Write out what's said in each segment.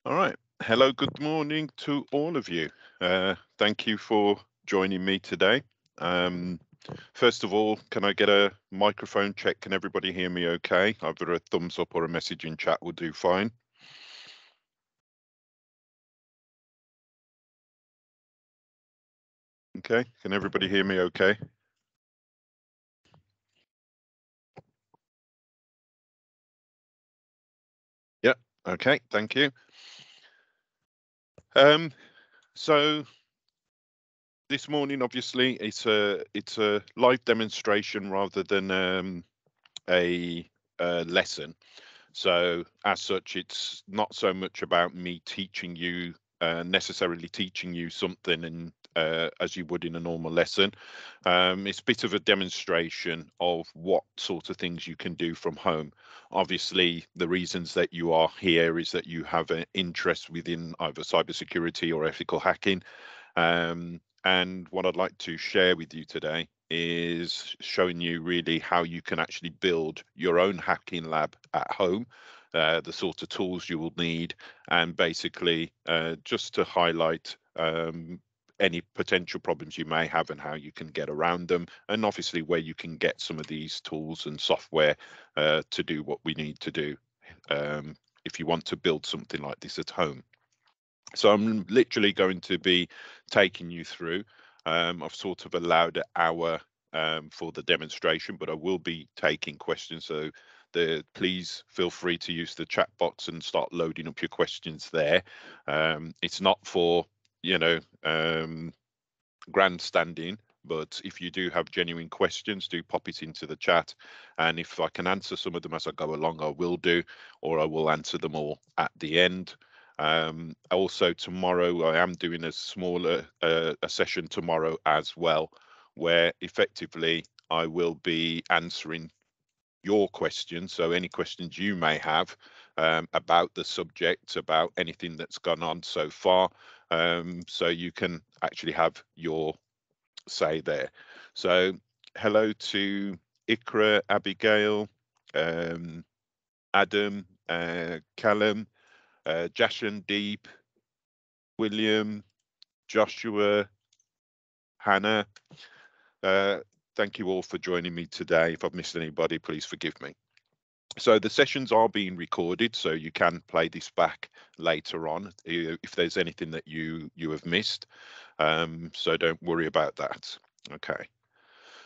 All right. Hello, good morning to all of you. Thank you for joining me today. Um, First of all, can I get a microphone check? Can everybody hear me okay? Either a thumbs up or a message in chat will do fine. Okay, can everybody hear me okay? Yeah, okay, thank you. So this morning, obviously, it's a live demonstration rather than a lesson. So as such, it's not so much about me teaching you, necessarily teaching you something and as you would in a normal lesson. It's a bit of a demonstration of what sort of things you can do from home. Obviously, the reasons that you are here is that you have an interest within either cybersecurity or ethical hacking. And what I'd like to share with you today is showing you really how you can actually build your own hacking lab at home, the sort of tools you will need, and basically just to highlight any potential problems you may have and how you can get around them, and obviously where you can get some of these tools and software to do what we need to do if you want to build something like this at home. So I'm literally going to be taking you through. I've sort of allowed an hour for the demonstration, but I will be taking questions. So please feel free to use the chat box and start loading up your questions there. It's not for, you know, grandstanding, but if you do have genuine questions, do pop it into the chat. And if I can answer some of them as I go along, I will do, or I will answer them all at the end. Also tomorrow, I am doing a smaller a session tomorrow as well, where effectively I will be answering your questions. So any questions you may have about the subject, about anything that's gone on so far, so you can actually have your say there. So hello to Ikra, Abigail, um, Adam, Callum, Jashan, Deep, William, Joshua, Hannah. Uh, Thank you all for joining me today. If I've missed anybody, please forgive me. So the sessions are being recorded, so you can play this back later on if there's anything that you have missed. So don't worry about that. Okay.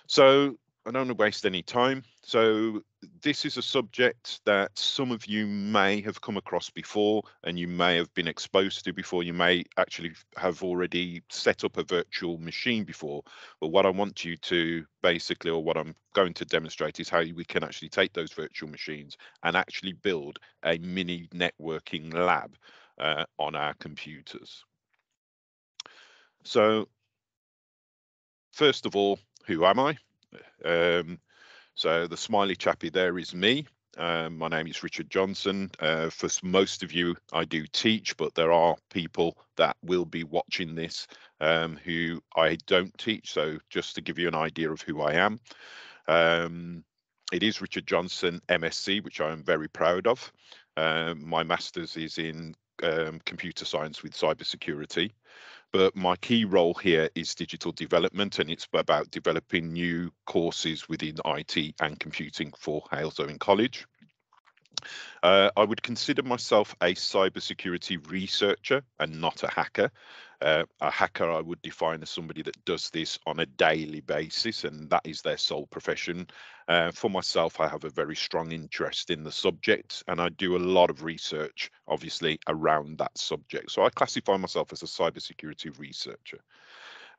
So I don't want to waste any time. So this is a subject that some of you may have come across before and you may have been exposed to before. You may actually have already set up a virtual machine before. But what I want you to basically, or what I'm going to demonstrate, is how we can actually take those virtual machines and actually build a mini networking lab on our computers. So first of all, who am I? Um, So the smiley chappy there is me. My name is Richard Johnson. For most of you, I do teach, but there are people that will be watching this who I don't teach. So just to give you an idea of who I am, it is Richard Johnson, MSc, which I am very proud of. My master's is in computer science with cybersecurity. But my key role here is digital development, and it's about developing new courses within IT and computing for Halesowen College. I would consider myself a cybersecurity researcher and not a hacker. A hacker I would define as somebody that does this on a daily basis, and that is their sole profession. For myself, I have a very strong interest in the subject, and I do a lot of research, obviously, around that subject. So I classify myself as a cybersecurity researcher.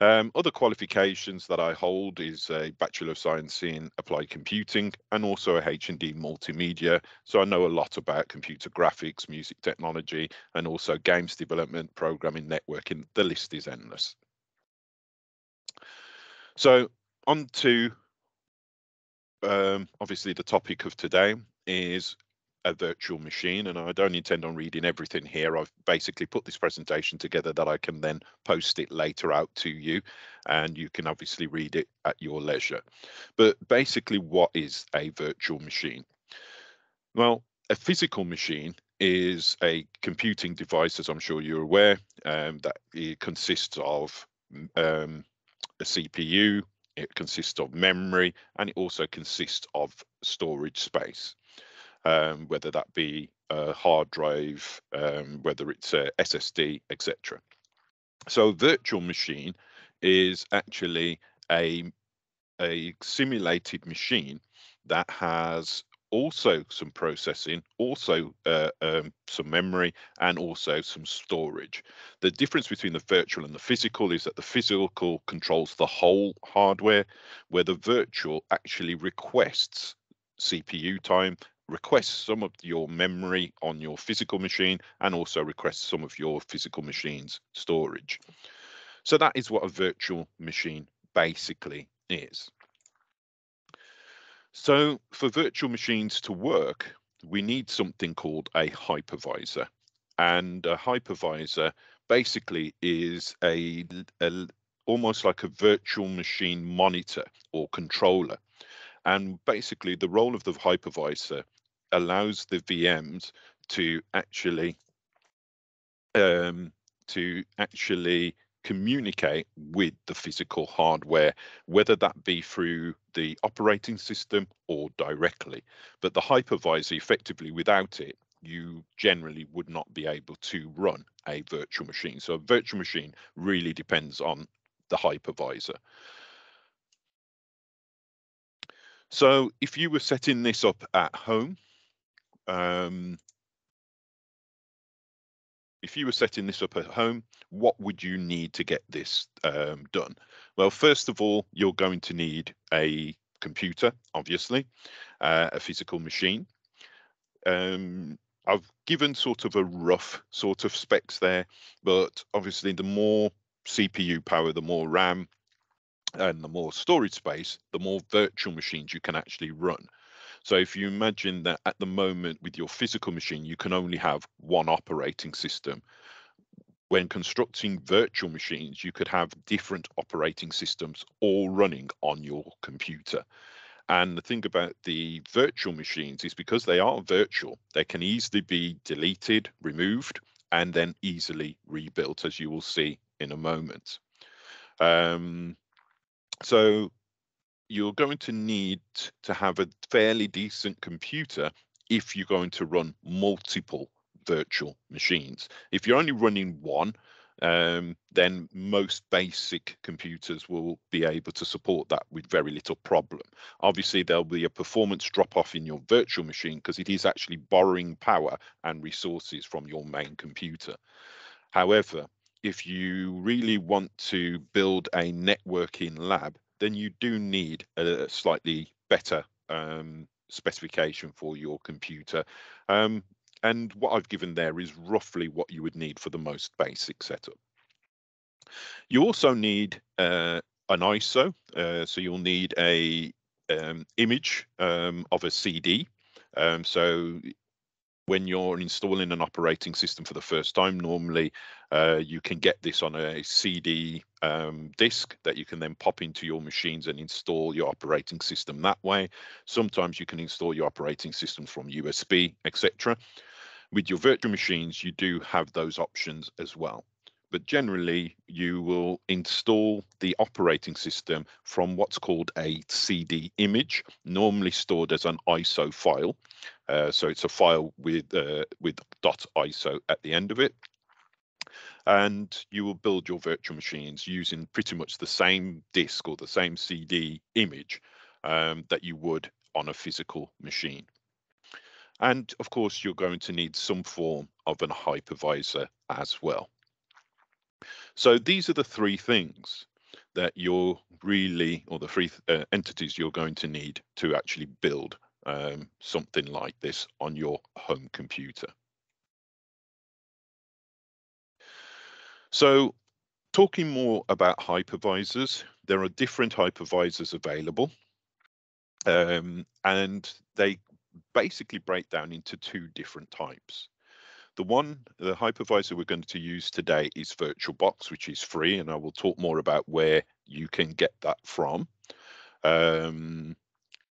Other qualifications that I hold is a Bachelor of Science in Applied Computing and also a H&D Multimedia. So I know a lot about computer graphics, music technology, and also games development, programming, networking. The list is endless. So on to obviously the topic of today is a virtual machine, and I don't intend on reading everything here. I've basically put this presentation together that I can then post it later out to you, and you can obviously read it at your leisure. But basically, what is a virtual machine? Well, a physical machine is a computing device, as I'm sure you're aware, that it consists of a CPU, it consists of memory, and it also consists of storage space, whether that be a hard drive, whether it's a SSD, etc. So a virtual machine is actually a simulated machine that has also some processing, also some memory, and also some storage. The difference between the virtual and the physical is that the physical controls the whole hardware, where the virtual actually requests CPU time, requests some of your memory on your physical machine, and also requests some of your physical machine's storage. So that is what a virtual machine basically is. So for virtual machines to work, we need something called a hypervisor. And a hypervisor basically is almost like a virtual machine monitor or controller. And basically the role of the hypervisor allows the VMs to actually um, communicate with the physical hardware, whether that be through the operating system or directly. But the hypervisor, effectively, without it, you generally would not be able to run a virtual machine. So a virtual machine really depends on the hypervisor. So if you were setting this up at home, what would you need to get this done? Well, first of all, you're going to need a computer, obviously, a physical machine. I've given sort of a rough sort of specs there, but obviously the more CPU power, the more RAM, and the more storage space, the more virtual machines you can actually run. So if you imagine that at the moment with your physical machine, you can only have one operating system. When constructing virtual machines, you could have different operating systems all running on your computer. And the thing about the virtual machines is because they are virtual, they can easily be deleted, removed, and then easily rebuilt, as you will see in a moment. So you're going to need to have a fairly decent computer if you're going to run multiple virtual machines. If you're only running one, then most basic computers will be able to support that with very little problem. Obviously, there'll be a performance drop off in your virtual machine because it is actually borrowing power and resources from your main computer. However, if you really want to build a networking lab, then you do need a slightly better specification for your computer. And what I've given there is roughly what you would need for the most basic setup. You also need an ISO, so you'll need a image of a CD. So when you're installing an operating system for the first time, normally you can get this on a CD disk that you can then pop into your machines and install your operating system that way. Sometimes you can install your operating system from USB, etc. With your virtual machines, you do have those options as well. But generally, you will install the operating system from what's called a CD image, normally stored as an ISO file. So it's a file with .iso at the end of it. And you will build your virtual machines using pretty much the same disk or the same CD image that you would on a physical machine. And of course, you're going to need some form of an hypervisor as well. So these are the three things that you're really, or the three entities you're going to need to actually build something like this on your home computer. So talking more about hypervisors, there are different hypervisors available, and they basically break down into two different types. The hypervisor we're going to use today is VirtualBox, which is free, and I will talk more about where you can get that from,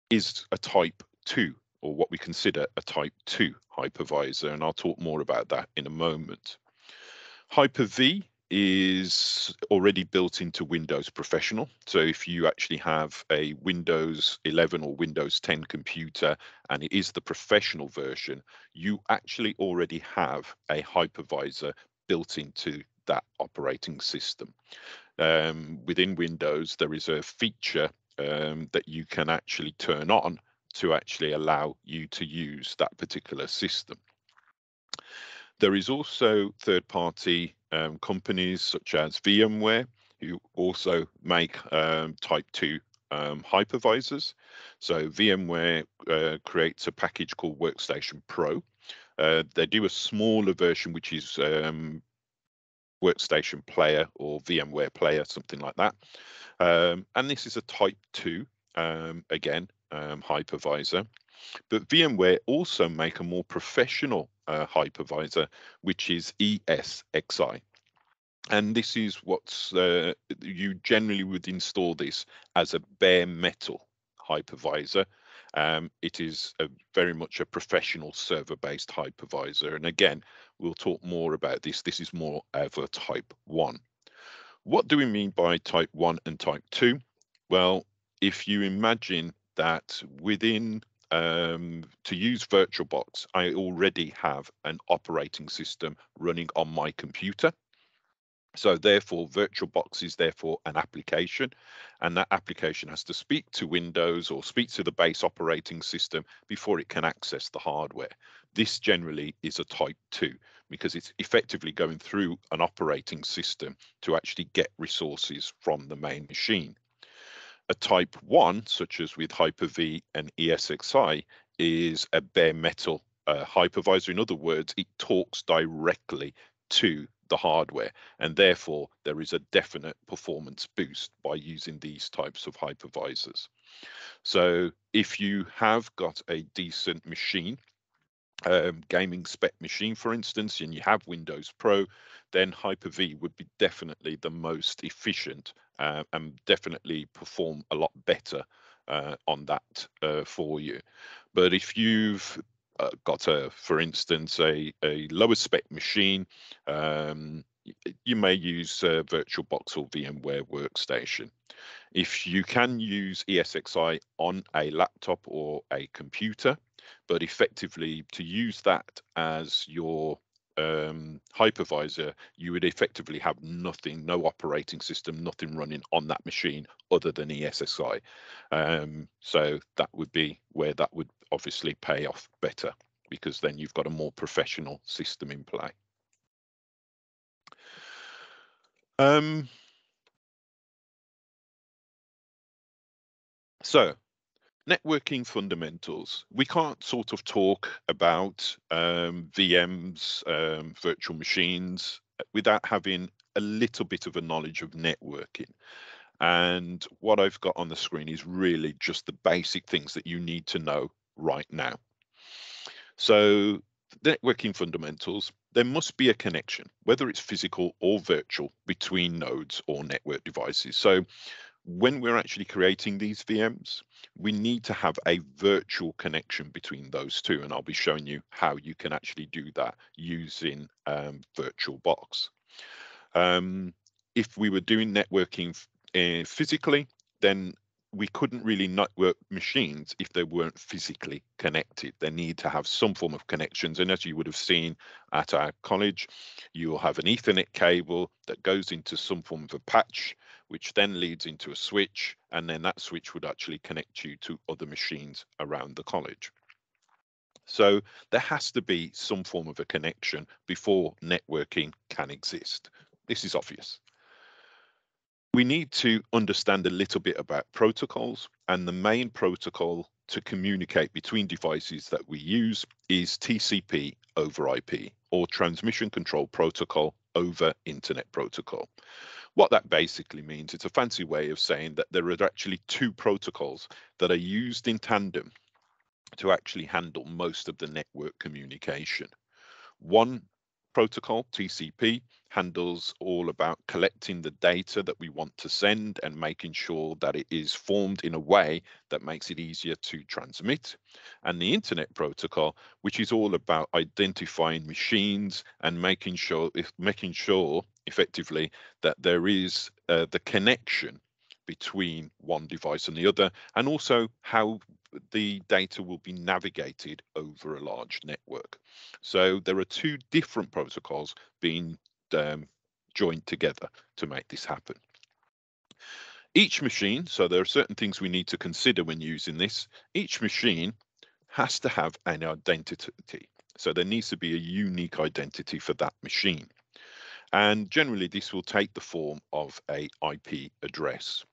is a type 2, or what we consider a type 2 hypervisor, and I'll talk more about that in a moment. Hyper-V is already built into Windows Professional. So if you actually have a Windows 11 or Windows 10 computer and it is the professional version, you actually already have a hypervisor built into that operating system. Within Windows, there is a feature that you can actually turn on to actually allow you to use that particular system. There is also third-party companies such as VMware who also make Type 2 hypervisors. So VMware creates a package called Workstation Pro. They do a smaller version, which is Workstation Player or VMware Player, something like that. And this is a Type 2, hypervisor. But VMware also make a more professional hypervisor, which is ESXi. And this is what's you generally would install this as a bare metal hypervisor. It is very much a professional server-based hypervisor. And again, we'll talk more about this. This is more of a Type 1. What do we mean by Type 1 and Type 2? Well, if you imagine that within to use VirtualBox, I already have an operating system running on my computer. So therefore, VirtualBox is therefore an application, and that application has to speak to Windows or speak to the base operating system before it can access the hardware. This generally is a Type 2 because it's effectively going through an operating system to actually get resources from the main machine. A Type 1, such as with Hyper-V and ESXi, is a bare metal hypervisor. In other words, it talks directly to the hardware, and therefore there is a definite performance boost by using these types of hypervisors. So if you have got a decent machine, gaming spec machine, for instance, and you have Windows Pro, then Hyper-V would be definitely the most efficient and definitely perform a lot better on that for you. But if you've got for instance, a lower spec machine, you may use VirtualBox or VMware Workstation. If you can use ESXi on a laptop or a computer, but effectively to use that as your hypervisor, you would effectively have nothing, no operating system, nothing running on that machine other than ESXi. So that would be where that would obviously pay off better, because then you've got a more professional system in play. So networking fundamentals. We can't sort of talk about VMs, virtual machines, without having a little bit of a knowledge of networking. And what I've got on the screen is really just the basic things that you need to know right now. So networking fundamentals, there must be a connection, whether it's physical or virtual, between nodes or network devices. So when we're actually creating these VMs, we need to have a virtual connection between those two, and I'll be showing you how you can actually do that using VirtualBox. If we were doing networking physically, then we couldn't really network machines if they weren't physically connected. They need to have some form of connections. And as you would have seen at our college, you'll have an Ethernet cable that goes into some form of a patch, which then leads into a switch. And then that switch would actually connect you to other machines around the college. So there has to be some form of a connection before networking can exist. This is obvious. We need to understand a little bit about protocols, and the main protocol to communicate between devices that we use is TCP over IP, or Transmission Control Protocol over Internet Protocol. What that basically means, it's a fancy way of saying that there are actually two protocols that are used in tandem to actually handle most of the network communication. One protocol, TCP, handles all about collecting the data that we want to send and making sure that it is formed in a way that makes it easier to transmit. And the Internet Protocol, which is all about identifying machines and making sure effectively that there is the connection between one device and the other, and also how the data will be navigated over a large network. So there are two different protocols being joined together to make this happen. Each machine, so there are certain things we need to consider when using this, each machine has to have an identity. So there needs to be a unique identity for that machine. And generally this will take the form of a IP address.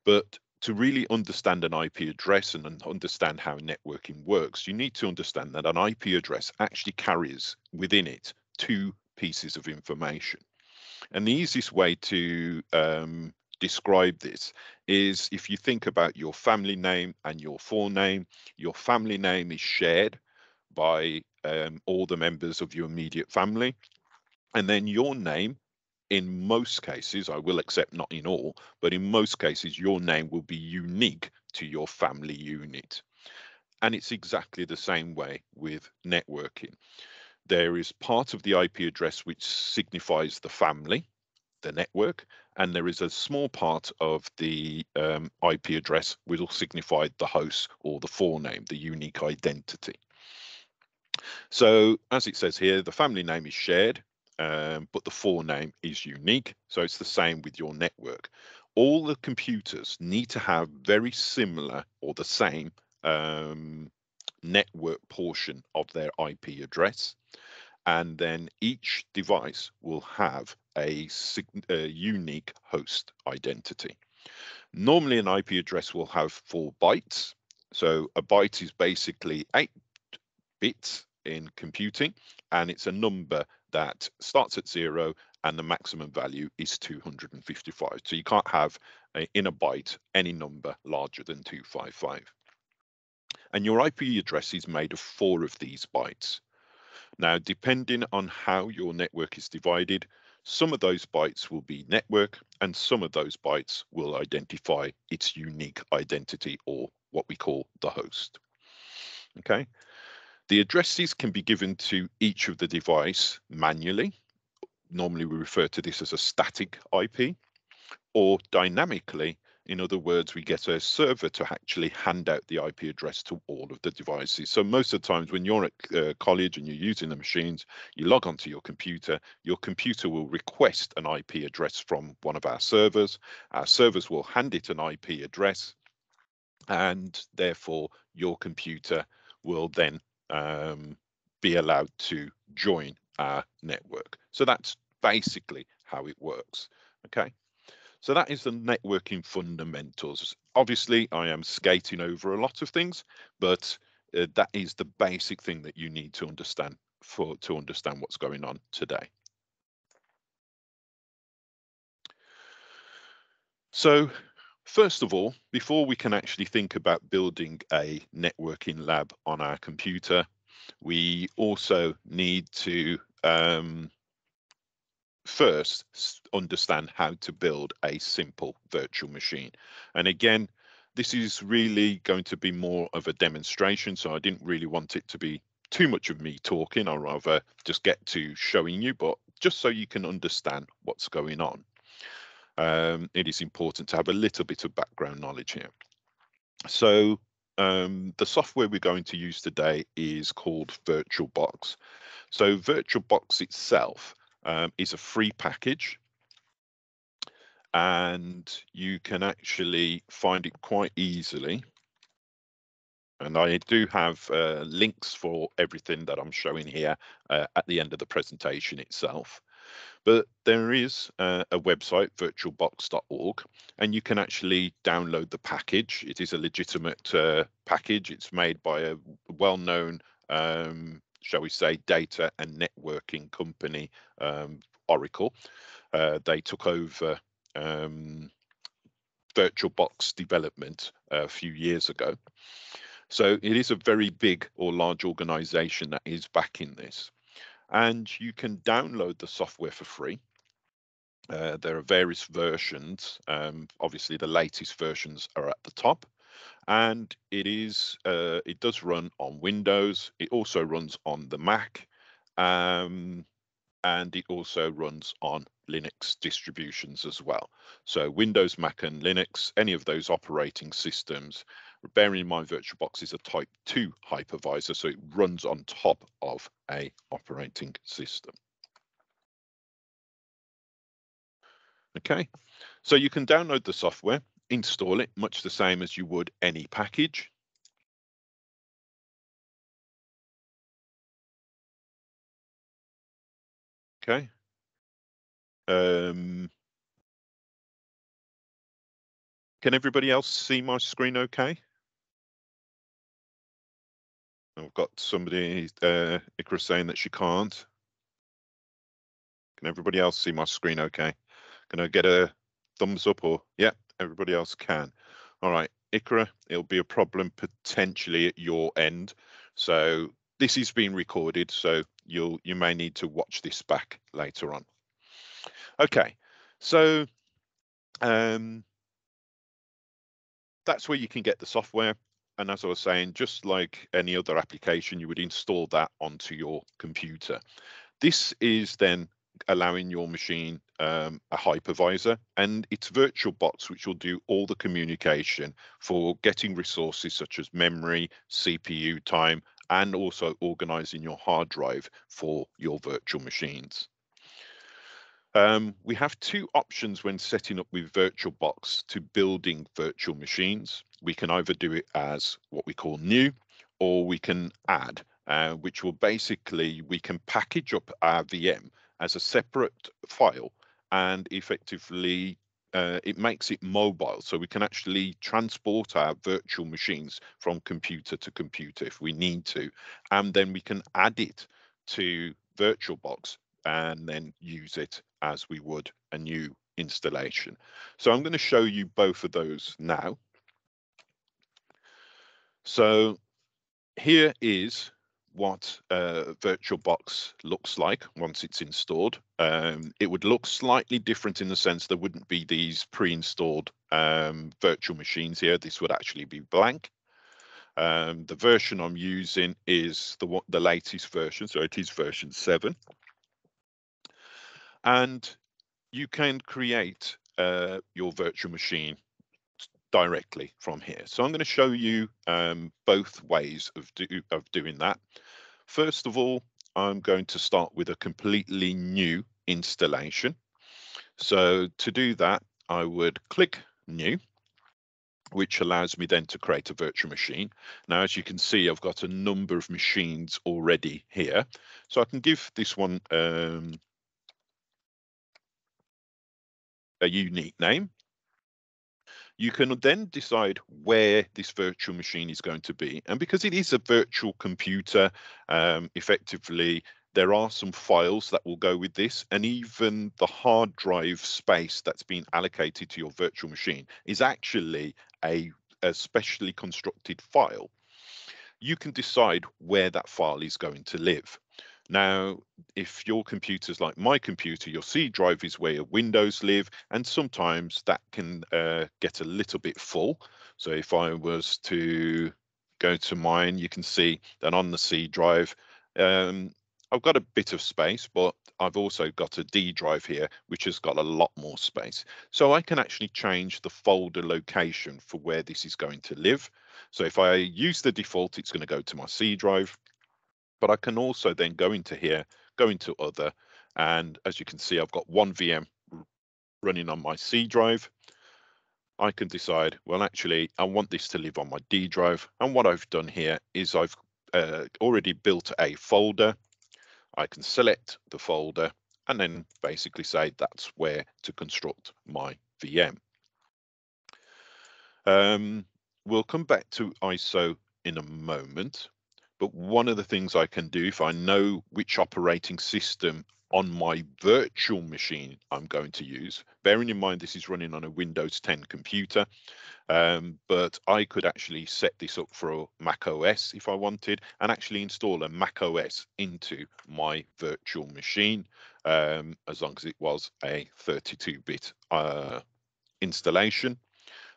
But to really understand an IP address and understand how networking works, you need to understand that an IP address actually carries within it two pieces of information. And the easiest way to describe this is if you think about your family name and your forename. Your family name is shared by all the members of your immediate family. And then your name, in most cases, I will accept not in all, but in most cases, your name will be unique to your family unit. And it's exactly the same way with networking. There is part of the IP address which signifies the family, the network, and there is a small part of the IP address which will signify the host or the forename, the unique identity. So as it says here, the family name is shared, but the forename is unique. So it's the same with your network. All the computers need to have very similar or the same network portion of their IP address. And then each device will have a unique host identity. Normally an IP address will have 4 bytes. So a byte is basically 8 bits in computing, and it's a number that starts at 0 and the maximum value is 255. So you can't have in a byte any number larger than 255. And your IP address is made of 4 of these bytes. Now, depending on how your network is divided, some of those bytes will be network and some of those bytes will identify its unique identity, or what we call the host. Okay. The addresses can be given to each of the device manually. Normally we refer to this as a static IP, or dynamically. In other words, we get a server to actually hand out the IP address to all of the devices. So most of the times when you're at college and you're using the machines, you log onto your computer will request an IP address from one of our servers. Our servers will hand it an IP address, and therefore your computer will then be allowed to join our network. So that's basically how it works. Okay. So that is the networking fundamentals. Obviously, I am skating over a lot of things, but that is the basic thing that you need to understand to understand what's going on today. So first of all, before we can actually think about building a networking lab on our computer, we also need to first understand how to build a simple virtual machine. And again, this is really going to be more of a demonstration, so I didn't really want it to be too much of me talking. I'd rather just get to showing you, but just so you can understand what's going on. It is important to have a little bit of background knowledge here. So the software we're going to use today is called VirtualBox. So VirtualBox itself is a free package, and you can actually find it quite easily. And I do have links for everything that I'm showing here at the end of the presentation itself. But there is a website, virtualbox.org, and you can actually download the package. It is a legitimate package. It's made by a well-known, shall we say, data and networking company, Oracle. They took over VirtualBox development a few years ago. So it is a very big or large organization that is backing this. and you can download the software for free. There are various versions. Obviously, the latest versions are at the top, and it does run on Windows. It also runs on the Mac, and it also runs on Linux distributions as well. So Windows, Mac, and Linux, any of those operating systems. Bearing in mind, VirtualBox is a Type 2 hypervisor, so it runs on top of a operating system. Okay, so you can download the software, install it, much the same as you would any package. Okay. Can everybody else see my screen okay? I've got somebody, Ikra, saying that she can't. Can everybody else see my screen okay? Can I get a thumbs up or, yeah, everybody else can. All right, Ikra, it'll be a problem potentially at your end. So this is being recorded, so you may need to watch this back later on. Okay, so that's where you can get the software. And as I was saying, just like any other application, you would install that onto your computer. This is then allowing your machine a hypervisor, and it's VirtualBox, which will do all the communication for getting resources such as memory, CPU time, and also organizing your hard drive for your virtual machines. We have two options when setting up with VirtualBox to building virtual machines. We can either do it as what we call new, or we can add, which will basically, we can package up our VM as a separate file, and effectively it makes it mobile. So we can actually transport our virtual machines from computer to computer if we need to, and then we can add it to VirtualBox and then use it as we would a new installation. So I'm going to show you both of those now. So here is what VirtualBox looks like once it's installed. It would look slightly different in the sense there wouldn't be these pre-installed virtual machines here. This would actually be blank. The version I'm using is the latest version, so it is version 7. And you can create your virtual machine directly from here. So I'm going to show you both ways of doing that. First of all, I'm going to start with a completely new installation. So to do that, I would click New, which allows me then to create a virtual machine. Now, as you can see, I've got a number of machines already here. So I can give this one a unique name. You can then decide where this virtual machine is going to be. And because it is a virtual computer, effectively, there are some files that will go with this. And even the hard drive space that's been allocated to your virtual machine is actually a specially constructed file. You can decide where that file is going to live. Now, if your computer's like my computer, your C drive is where your Windows live, and sometimes that can get a little bit full. So if I was to go to mine, you can see that on the C drive, I've got a bit of space, but I've also got a D drive here, which has got a lot more space. So I can actually change the folder location for where this is going to live. So if I use the default, it's going to go to my C drive. But I can also then go into here, go into other, and as you can see, I've got one VM running on my C drive. I can decide, well, actually, I want this to live on my D drive. And what I've done here is I've already built a folder. I can select the folder and then basically say that's where to construct my VM. We'll come back to ISO in a moment. But one of the things I can do if I know which operating system on my virtual machine I'm going to use, bearing in mind this is running on a Windows 10 computer, But I could actually set this up for Mac OS if I wanted, and actually install a Mac OS into my virtual machine, as long as it was a 32-bit installation.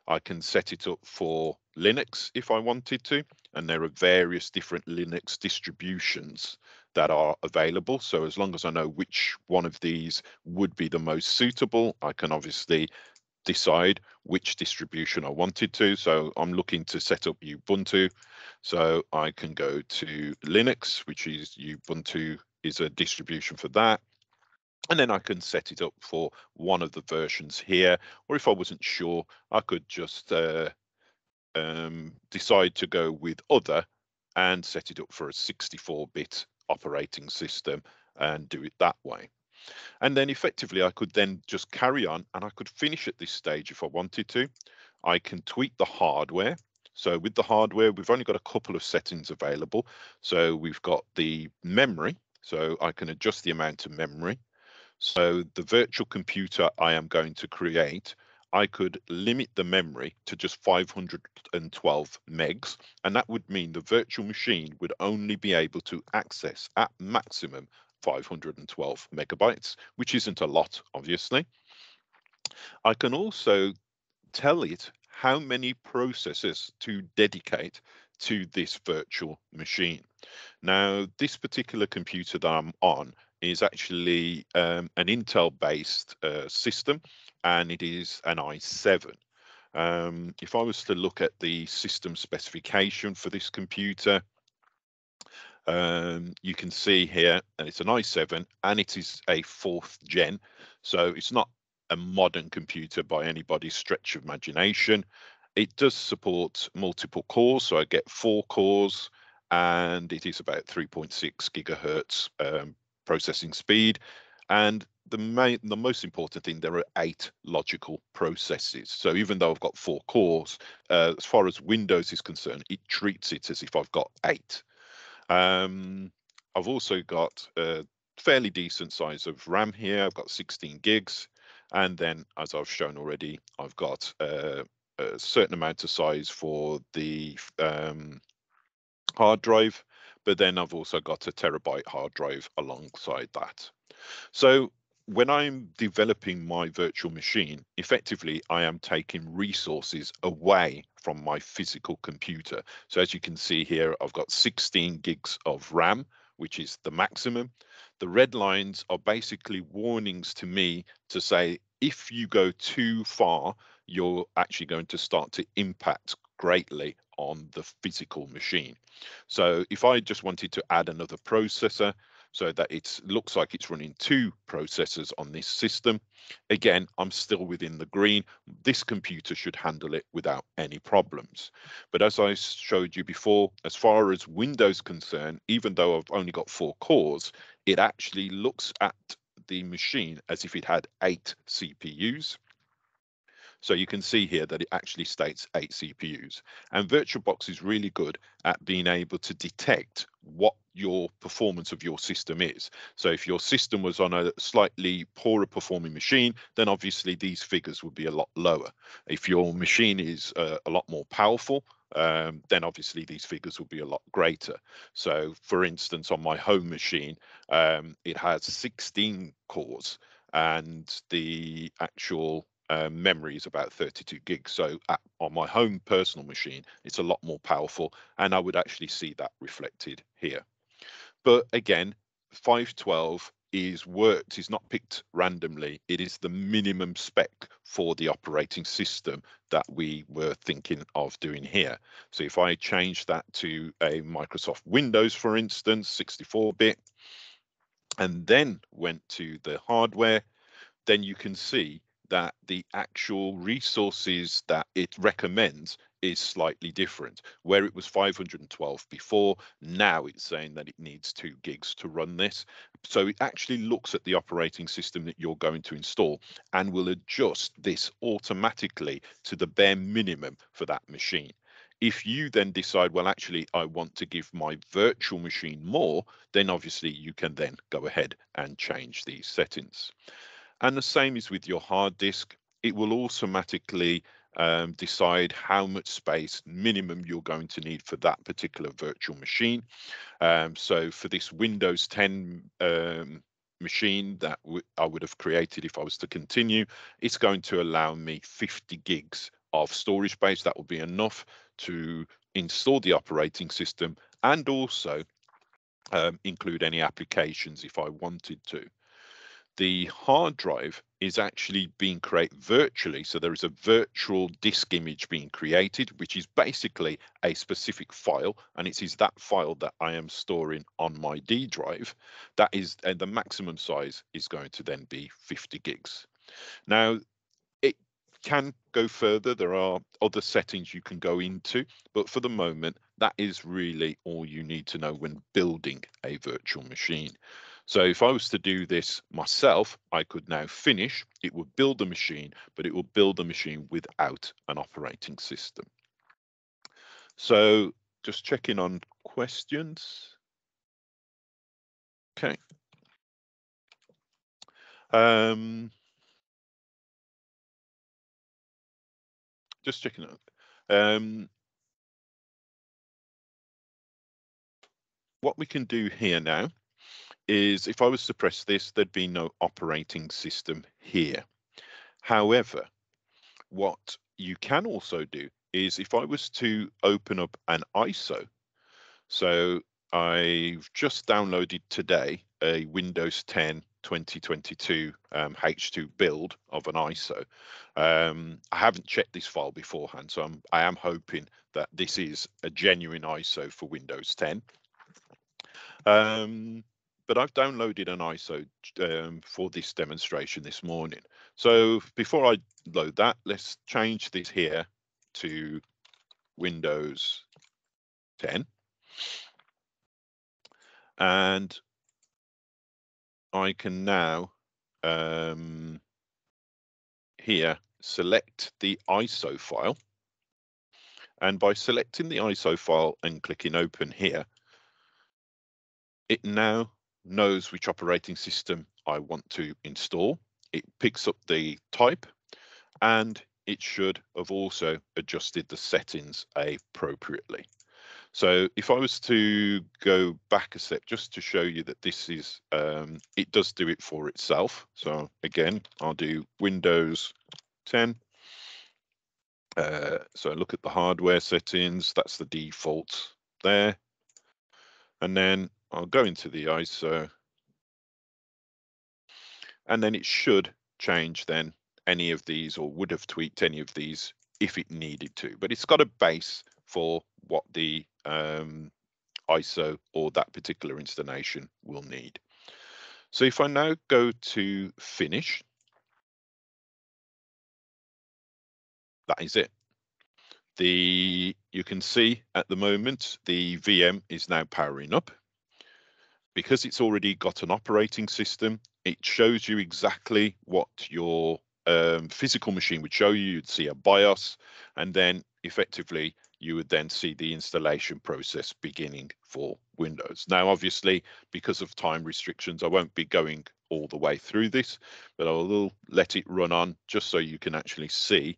I can set it up for Linux if I wanted to, and there are various different Linux distributions that are available. So as long as I know which one of these would be the most suitable, I can obviously decide which distribution I wanted to. So I'm looking to set up Ubuntu. So I can go to Linux, which is Ubuntu is a distribution for that. And then I can set it up for one of the versions here. Or if I wasn't sure, I could just decide to go with other and set it up for a 64-bit operating system and do it that way. And then effectively, I could then just carry on and I could finish at this stage if I wanted to. I can tweak the hardware. So with the hardware, we've only got a couple of settings available. So we've got the memory. So I can adjust the amount of memory. So the virtual computer I am going to create, I could limit the memory to just 512 megs, and that would mean the virtual machine would only be able to access at maximum 512 megabytes, which isn't a lot, obviously. I can also tell it how many processors to dedicate to this virtual machine. Now, this particular computer that I'm on is actually an Intel-based system, and it is an i7. If I was to look at the system specification for this computer, you can see here, and it's an i7, and it is a 4th gen, so it's not a modern computer by anybody's stretch of imagination. It does support multiple cores, so I get 4 cores, and it is about 3.6 gigahertz processing speed. And the most important thing, there are 8 logical processes. So even though I've got 4 cores, as far as Windows is concerned, it treats it as if I've got 8. I've also got a fairly decent size of RAM here. I've got 16 gigs. And then, as I've shown already, I've got a certain amount of size for the hard drive. But then I've also got a terabyte hard drive alongside that. So when I'm developing my virtual machine, effectively, I am taking resources away from my physical computer. So as you can see here, I've got 16 gigs of RAM, which is the maximum. The red lines are basically warnings to me to say, if you go too far, you're actually going to start to impact greatly on the physical machine. So if I just wanted to add another processor, so that it looks like it's running 2 processors on this system. Again, I'm still within the green. This computer should handle it without any problems. But as I showed you before, as far as Windows concerned, even though I've only got 4 cores, it actually looks at the machine as if it had 8 CPUs. So you can see here that it actually states 8 CPUs. And VirtualBox is really good at being able to detect what your performance of your system is. So if your system was on a slightly poorer performing machine, then obviously these figures would be a lot lower. If your machine is a lot more powerful, then obviously these figures will be a lot greater. So for instance, on my home machine, it has 16 cores, and the actual memory is about 32 gigs. So on my home personal machine, it's a lot more powerful, and I would actually see that reflected here. But again, 512 is worked, is not picked randomly. It is the minimum spec for the operating system that we were thinking of doing here. So if I change that to a Microsoft Windows, for instance, 64-bit, and then went to the hardware, then you can see that the actual resources that it recommends is slightly different. Where it was 512 before, now it's saying that it needs 2 gigs to run this. So it actually looks at the operating system that you're going to install and will adjust this automatically to the bare minimum for that machine. If you then decide, well, actually, I want to give my virtual machine more, then obviously you can then go ahead and change these settings. And the same is with your hard disk. It will automatically decide how much space minimum you're going to need for that particular virtual machine. So for this Windows 10 machine that I would have created if I was to continue, it's going to allow me 50 gigs of storage space. That will be enough to install the operating system and also include any applications if I wanted to. The hard drive is actually being created virtually. So there is a virtual disk image being created, which is basically a specific file. And it is that file that I am storing on my D drive. That is, and the maximum size is going to then be 50 gigs. Now, it can go further. There are other settings you can go into, but for the moment, that is really all you need to know when building a virtual machine. So if I was to do this myself, I could now finish. It would build the machine, but it will build the machine without an operating system. So just checking on questions. Okay. Just checking out. What we can do here now is if I was to press this, there'd be no operating system here. However, what you can also do is if I was to open up an ISO, so I've just downloaded today a Windows 10 2022 H2 build of an ISO. I haven't checked this file beforehand, so I am hoping that this is a genuine ISO for Windows 10. But I've downloaded an ISO for this demonstration this morning. So before I load that, let's change this here to Windows 10. And I can now here select the ISO file. And by selecting the ISO file and clicking open here, it now knows which operating system I want to install. It picks up the type, and it should have also adjusted the settings appropriately. So if I was to go back a step just to show you that this is, it does do it for itself. So again, I'll do Windows 10. So look at the hardware settings, that's the default there. And then I'll go into the ISO, and then it should change then any of these, or would have tweaked any of these if it needed to. But it's got a base for what the ISO or that particular installation will need. So if I now go to finish, that is it. You can see at the moment the VM is now powering up. Because it's already got an operating system, it shows you exactly what your physical machine would show you. You'd see a BIOS, and then effectively you would then see the installation process beginning for Windows. Now, obviously, because of time restrictions, I won't be going all the way through this, but I will let it run on just so you can actually see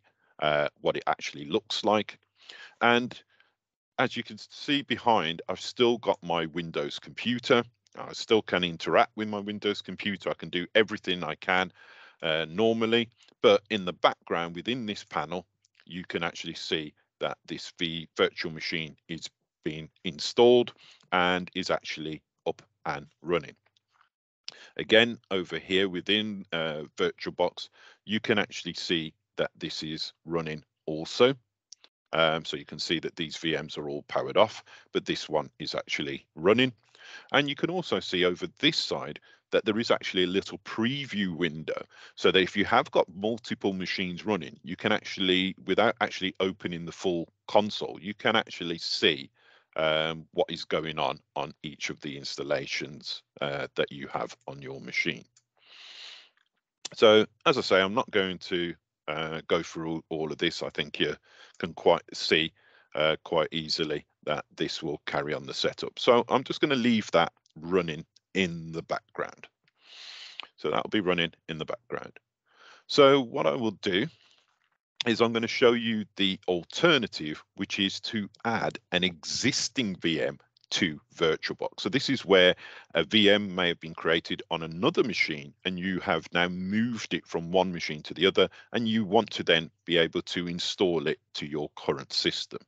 what it actually looks like. And as you can see behind, I've still got my Windows computer. I still can interact with my Windows computer. I can do everything I can normally, but in the background within this panel, you can actually see that this virtual machine is being installed and is actually up and running. Again, over here within VirtualBox, you can actually see that this is running also. So you can see that these VMs are all powered off, but this one is actually running. And you can also see over this side that there is actually a little preview window, so that if you have got multiple machines running, you can actually, without actually opening the full console, you can actually see what is going on each of the installations that you have on your machine. So as I say, I'm not going to go through all of this. I think you can quite see quite easily that this will carry on the setup. So I'm just going to leave that running in the background. So that'll be running in the background. So what I will do is I'm going to show you the alternative, which is to add an existing VM to VirtualBox. So this is where a VM may have been created on another machine and you have now moved it from one machine to the other, and you want to then be able to install it to your current system.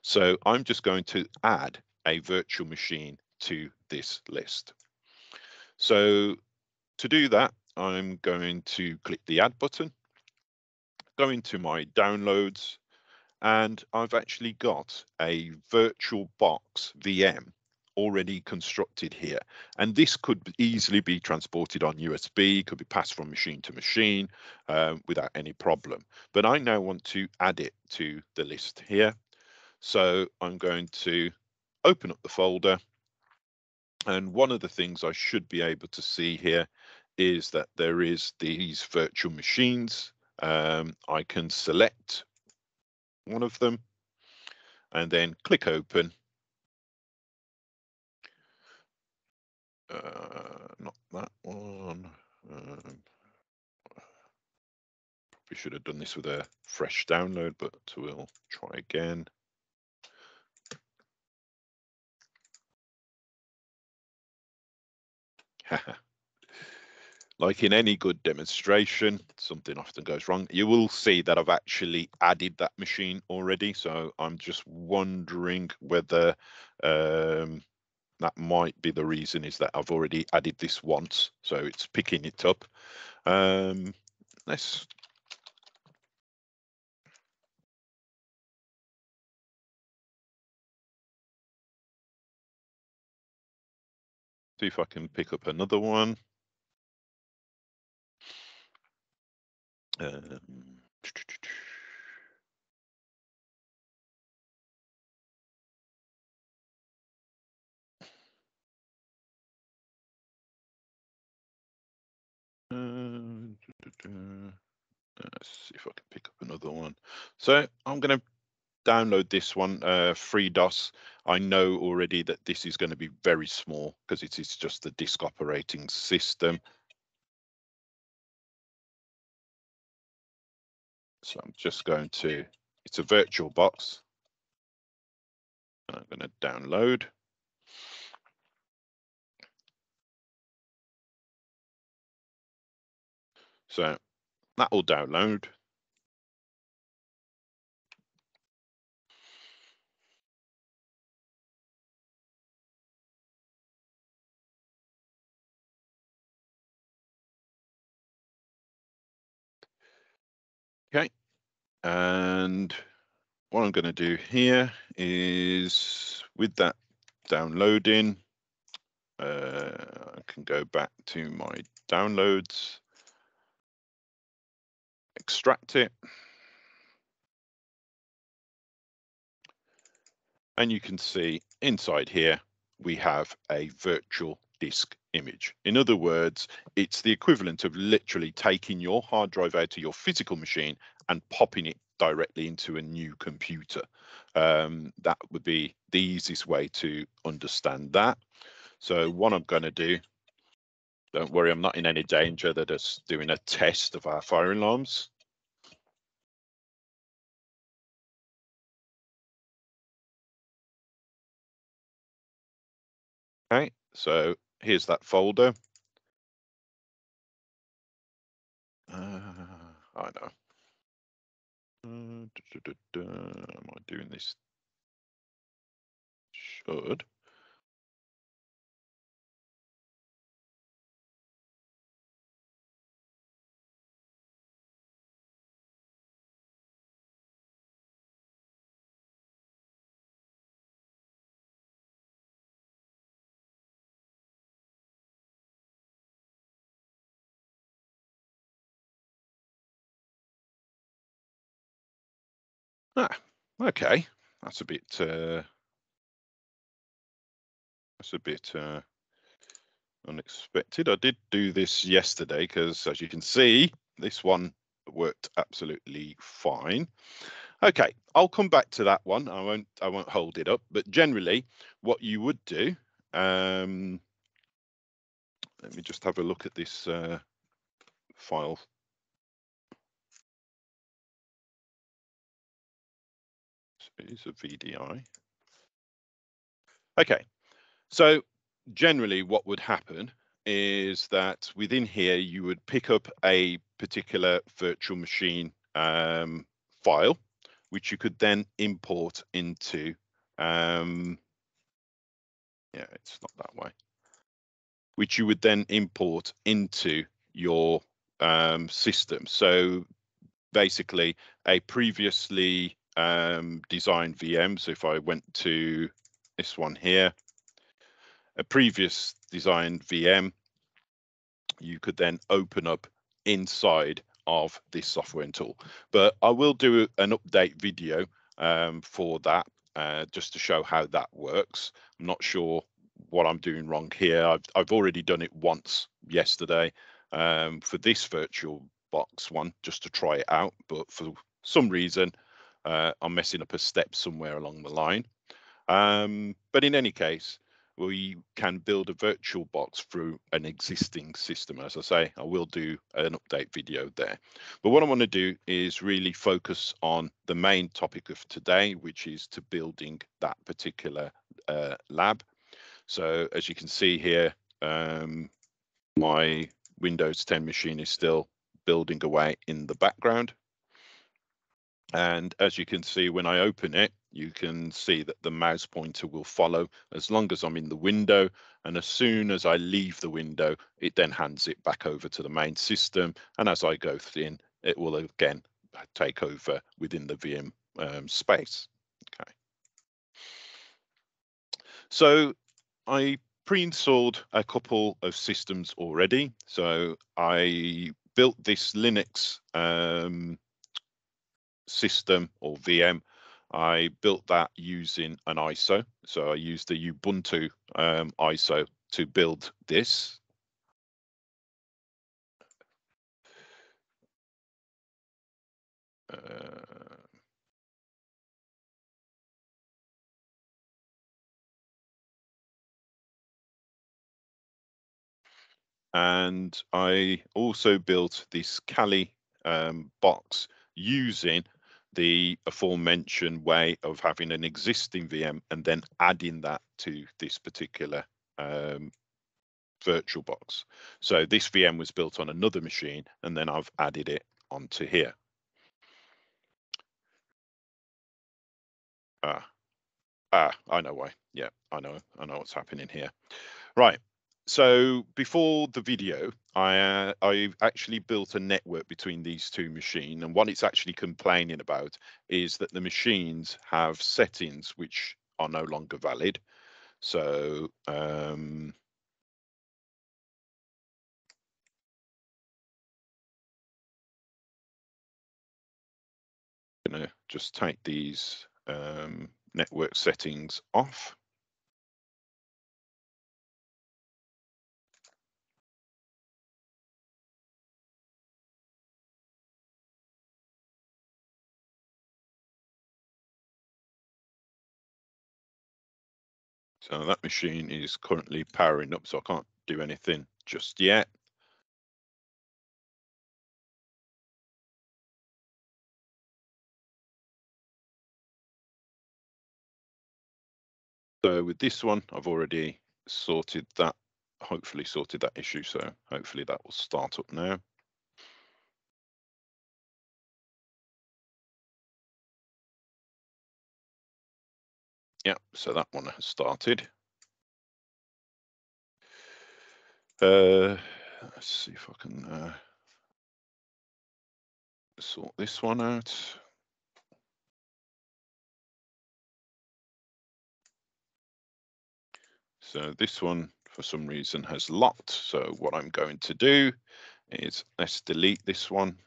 So I'm just going to add a virtual machine to this list. So to do that, I'm going to click the add button, go into my downloads, and I've actually got a VirtualBox VM already constructed here. And this could easily be transported on USB, could be passed from machine to machine without any problem. But I now want to add it to the list here. So I'm going to open up the folder. And one of the things I should be able to see here is that there is these virtual machines. I can select one of them and then click open. Not that one. Probably should have done this with a fresh download, but we'll try again. Like in any good demonstration, something often goes wrong. You will see that I've actually added that machine already. So I'm just wondering whether that might be the reason, is that I've already added this once. So it's picking it up. Let's see if I can pick up another one. Let's see if I can pick up another one. So I'm going to download this one, FreeDOS. I know already that this is going to be very small because it is just the disk operating system. So I'm just going to, it's a VirtualBox. I'm going to download. So that will download. Okay. And what I'm going to do here is, with that downloading, I can go back to my downloads, extract it, and you can see inside here we have a virtual disk image. In other words, it's the equivalent of literally taking your hard drive out of your physical machine and popping it directly into a new computer. That would be the easiest way to understand that. So what I'm going to do, don't worry, I'm not in any danger. They're just doing a test of our fire alarms. Okay, so here's that folder. I know. Am I doing this? Should. Ah, okay. That's a bit. Unexpected. I did do this yesterday because, as you can see, this one worked absolutely fine. Okay, I'll come back to that one. I won't hold it up. But generally, what you would do. Let me just have a look at this file. is a VDI. Okay, so generally what would happen is that within here you would pick up a particular virtual machine file, which you could then import into, yeah, it's not that way, which you would then import into your system. So basically a previously designed VM. So if I went to this one here, a previous designed VM, you could then open up inside of this software and tool. But I will do an update video for that, just to show how that works. I'm not sure what I'm doing wrong here. I've already done it once yesterday for this VirtualBox one, just to try it out, but for some reason I'm messing up a step somewhere along the line. But in any case, we can build a VirtualBox through an existing system. As I say, I will do an update video there. But what I want to do is really focus on the main topic of today, which is to building that particular lab. So as you can see here, my Windows 10 machine is still building away in the background. And as you can see, when I open it, you can see that the mouse pointer will follow as long as I'm in the window. And as soon as I leave the window, it then hands it back over to the main system. And as I go in, it will again take over within the VM space. Okay. So I pre-installed a couple of systems already. So I built this Linux system or VM. I built that using an ISO. So I used the Ubuntu ISO to build this. And I also built this Kali box using the aforementioned way of having an existing VM and then adding that to this particular VirtualBox. So this VM was built on another machine, and then I've added it onto here. I know why. Yeah, I know what's happening here. Right. So before the video, I've actually built a network between these two machines, and what it's actually complaining about is that the machines have settings which are no longer valid. So I'm gonna just take these network settings off. So that machine is currently powering up, so I can't do anything just yet. So with this one, I've already sorted that, hopefully sorted that issue. So hopefully that will start up now. Yeah, so that one has started. Let's see if I can sort this one out. So this one, for some reason, has locked. So what I'm going to do is let's delete this one.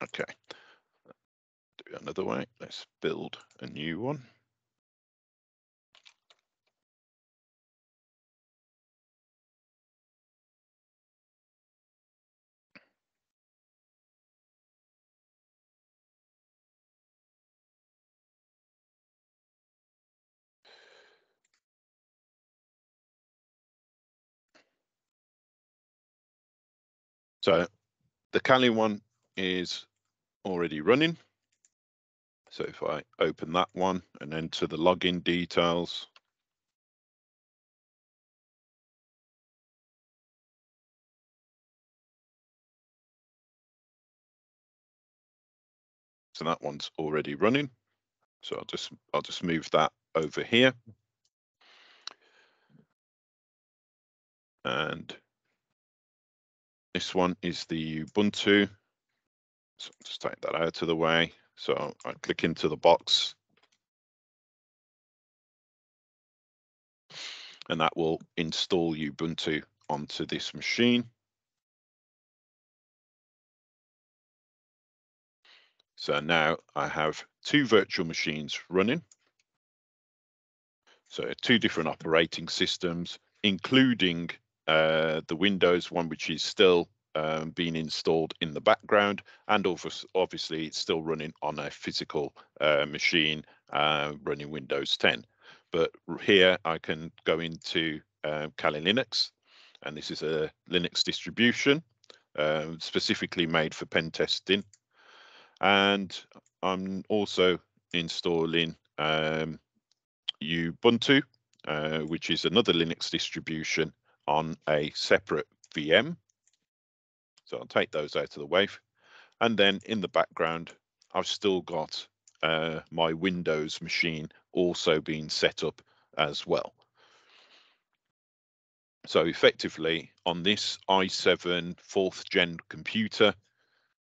Okay, do it another way. Let's build a new one. So the Kali one is already running. So if I open that one and enter the login details, so that one's already running. So I'll just move that over here. And this one is the Ubuntu. So I'll just take that out of the way. So I click into the box, and that will install Ubuntu onto this machine. So now I have two virtual machines running. So two different operating systems, including the Windows one, which is still being installed in the background, and obviously it's still running on a physical machine running Windows 10. But here I can go into Kali Linux, and this is a Linux distribution specifically made for pen testing. And I'm also installing Ubuntu, which is another Linux distribution on a separate VM. So I'll take those out of the way. And then in the background, I've still got my Windows machine also being set up as well. So effectively on this i7 4th gen computer,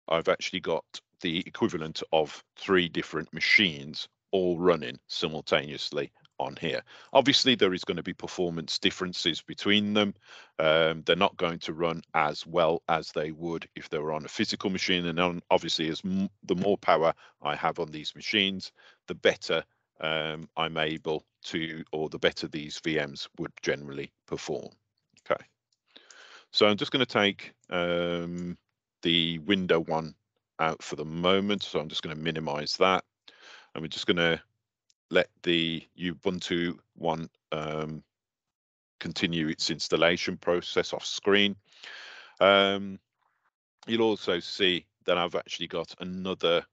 I've actually got the equivalent of 3 different machines all running simultaneously on here. Obviously, there is going to be performance differences between them. They're not going to run as well as they would if they were on a physical machine. And obviously, as the more power I have on these machines, the better I'm able to, or the better these VMs would generally perform. Okay. So I'm just going to take the window one out for the moment. So I'm just going to minimize that. And we're just going to let the Ubuntu one continue its installation process off screen. You'll also see that I've actually got another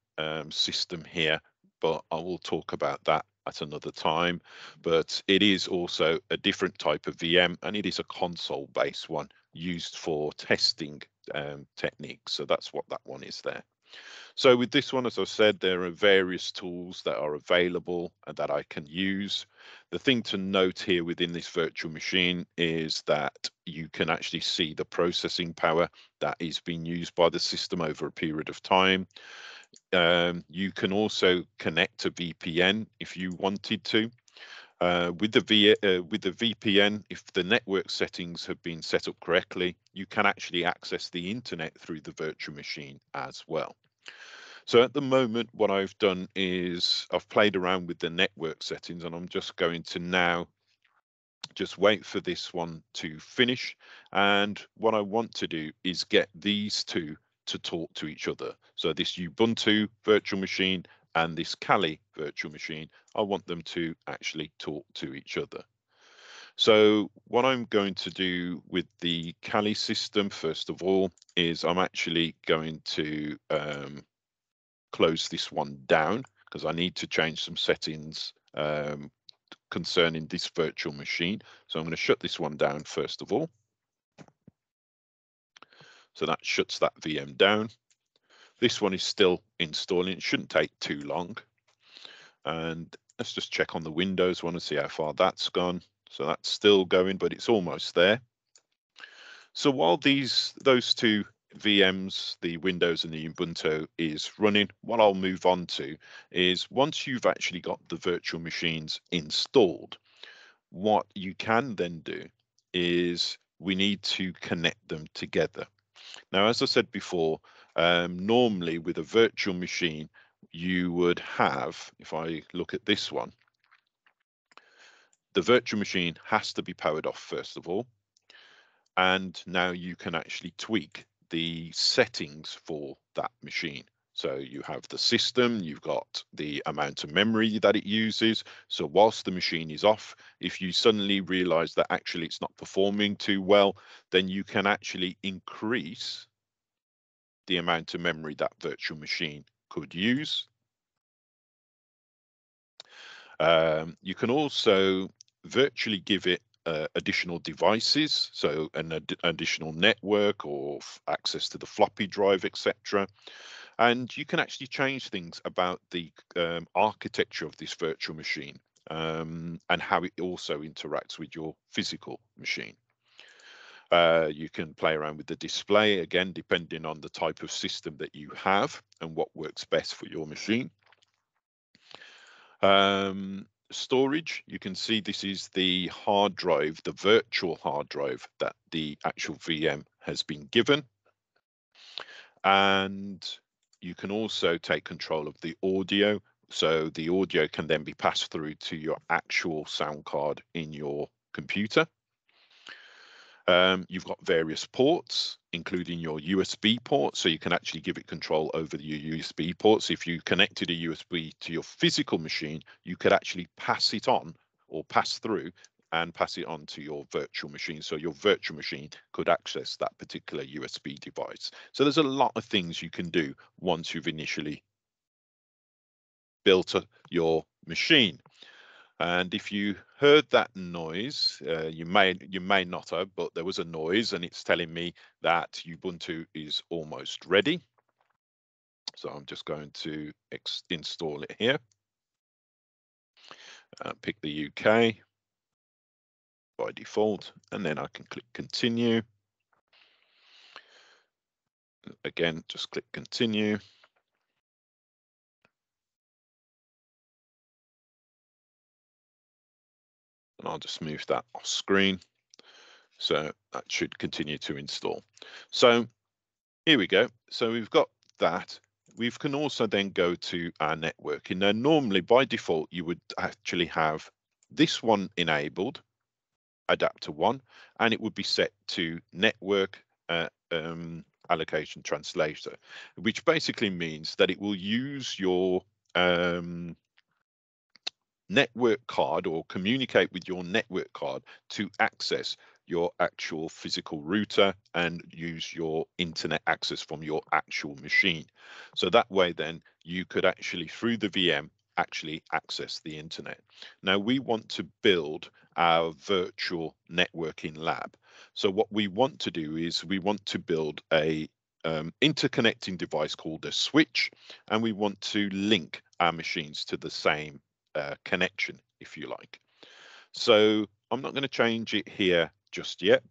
system here, but I will talk about that at another time. But it is also a different type of VM, and it is a console-based one used for testing techniques. So that's what that one is there. So with this one, as I said, there are various tools that are available and that I can use. The thing to note here within this virtual machine is that you can actually see the processing power that is being used by the system over a period of time. You can also connect to VPN if you wanted to. With the VPN, if the network settings have been set up correctly, you can actually access the internet through the virtual machine as well. So at the moment, what I've done is I've played around with the network settings, and I'm just going to now just wait for this one to finish. And what I want to do is get these two to talk to each other. So this Ubuntu virtual machine and this Kali virtual machine, I want them to actually talk to each other. So what I'm going to do with the Kali system, first of all, is I'm actually going to close this one down because I need to change some settings concerning this virtual machine. So I'm going to shut this one down first of all. So that shuts that VM down. This one is still installing. It shouldn't take too long. And let's just check on the Windows one and see how far that's gone. So that's still going, but it's almost there. So while those two VMs, the Windows and the Ubuntu is running, what I'll move on to is once you've actually got the virtual machines installed, what you can then do is we need to connect them together. Now, as I said before, normally with a virtual machine, you would have, if I look at this one, the virtual machine has to be powered off first of all. And now you can actually tweak the settings for that machine. So you have the system, you've got the amount of memory that it uses. So whilst the machine is off, if you suddenly realize that actually it's not performing too well, then you can actually increase the amount of memory that virtual machine could use. You can also virtually give it additional devices, so an additional network or access to the floppy drive, etc. And you can actually change things about the architecture of this virtual machine and how it also interacts with your physical machine. You can play around with the display, again, depending on the type of system that you have and what works best for your machine. Storage, you can see this is the hard drive, the virtual hard drive that the actual VM has been given. And you can also take control of the audio. So the audio can then be passed through to your actual sound card in your computer. You've got various ports, including your USB port, so you can actually give it control over your USB ports. If you connected a USB to your physical machine, you could actually pass it on or pass through and pass it on to your virtual machine. So your virtual machine could access that particular USB device. So there's a lot of things you can do once you've initially built your machine. And if you heard that noise, you may not have, but there was a noise and it's telling me that Ubuntu is almost ready. So I'm just going to install it here. Pick the UK by default, and then I can click continue. Again, just click continue. And I'll just move that off screen. So that should continue to install. So here we go. So we've got that. We can also then go to our networking. Now, normally by default, you would actually have this one enabled, adapter 1, and it would be set to network allocation translator, which basically means that it will use your network card or communicate with your network card to access your actual physical router and use your internet access from your actual machine. So that way then you could actually, through the VM, actually access the internet. Now we want to build our virtual networking lab. So what we want to do is we want to build a interconnecting device called a switch, and we want to link our machines to the same connection, if you like. So I'm not going to change it here just yet.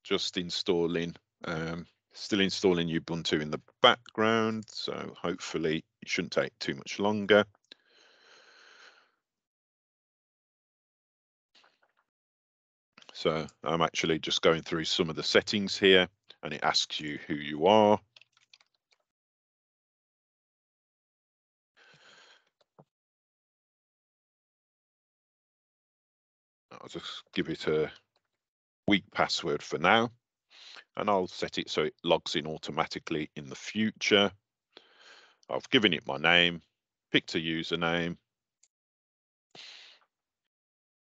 Just installing, still installing Ubuntu in the background, so hopefully it shouldn't take too much longer. So I'm actually just going through some of the settings here, and it asks you who you are. I'll just give it a weak password for now, and I'll set it so it logs in automatically in the future. I've given it my name, picked a username,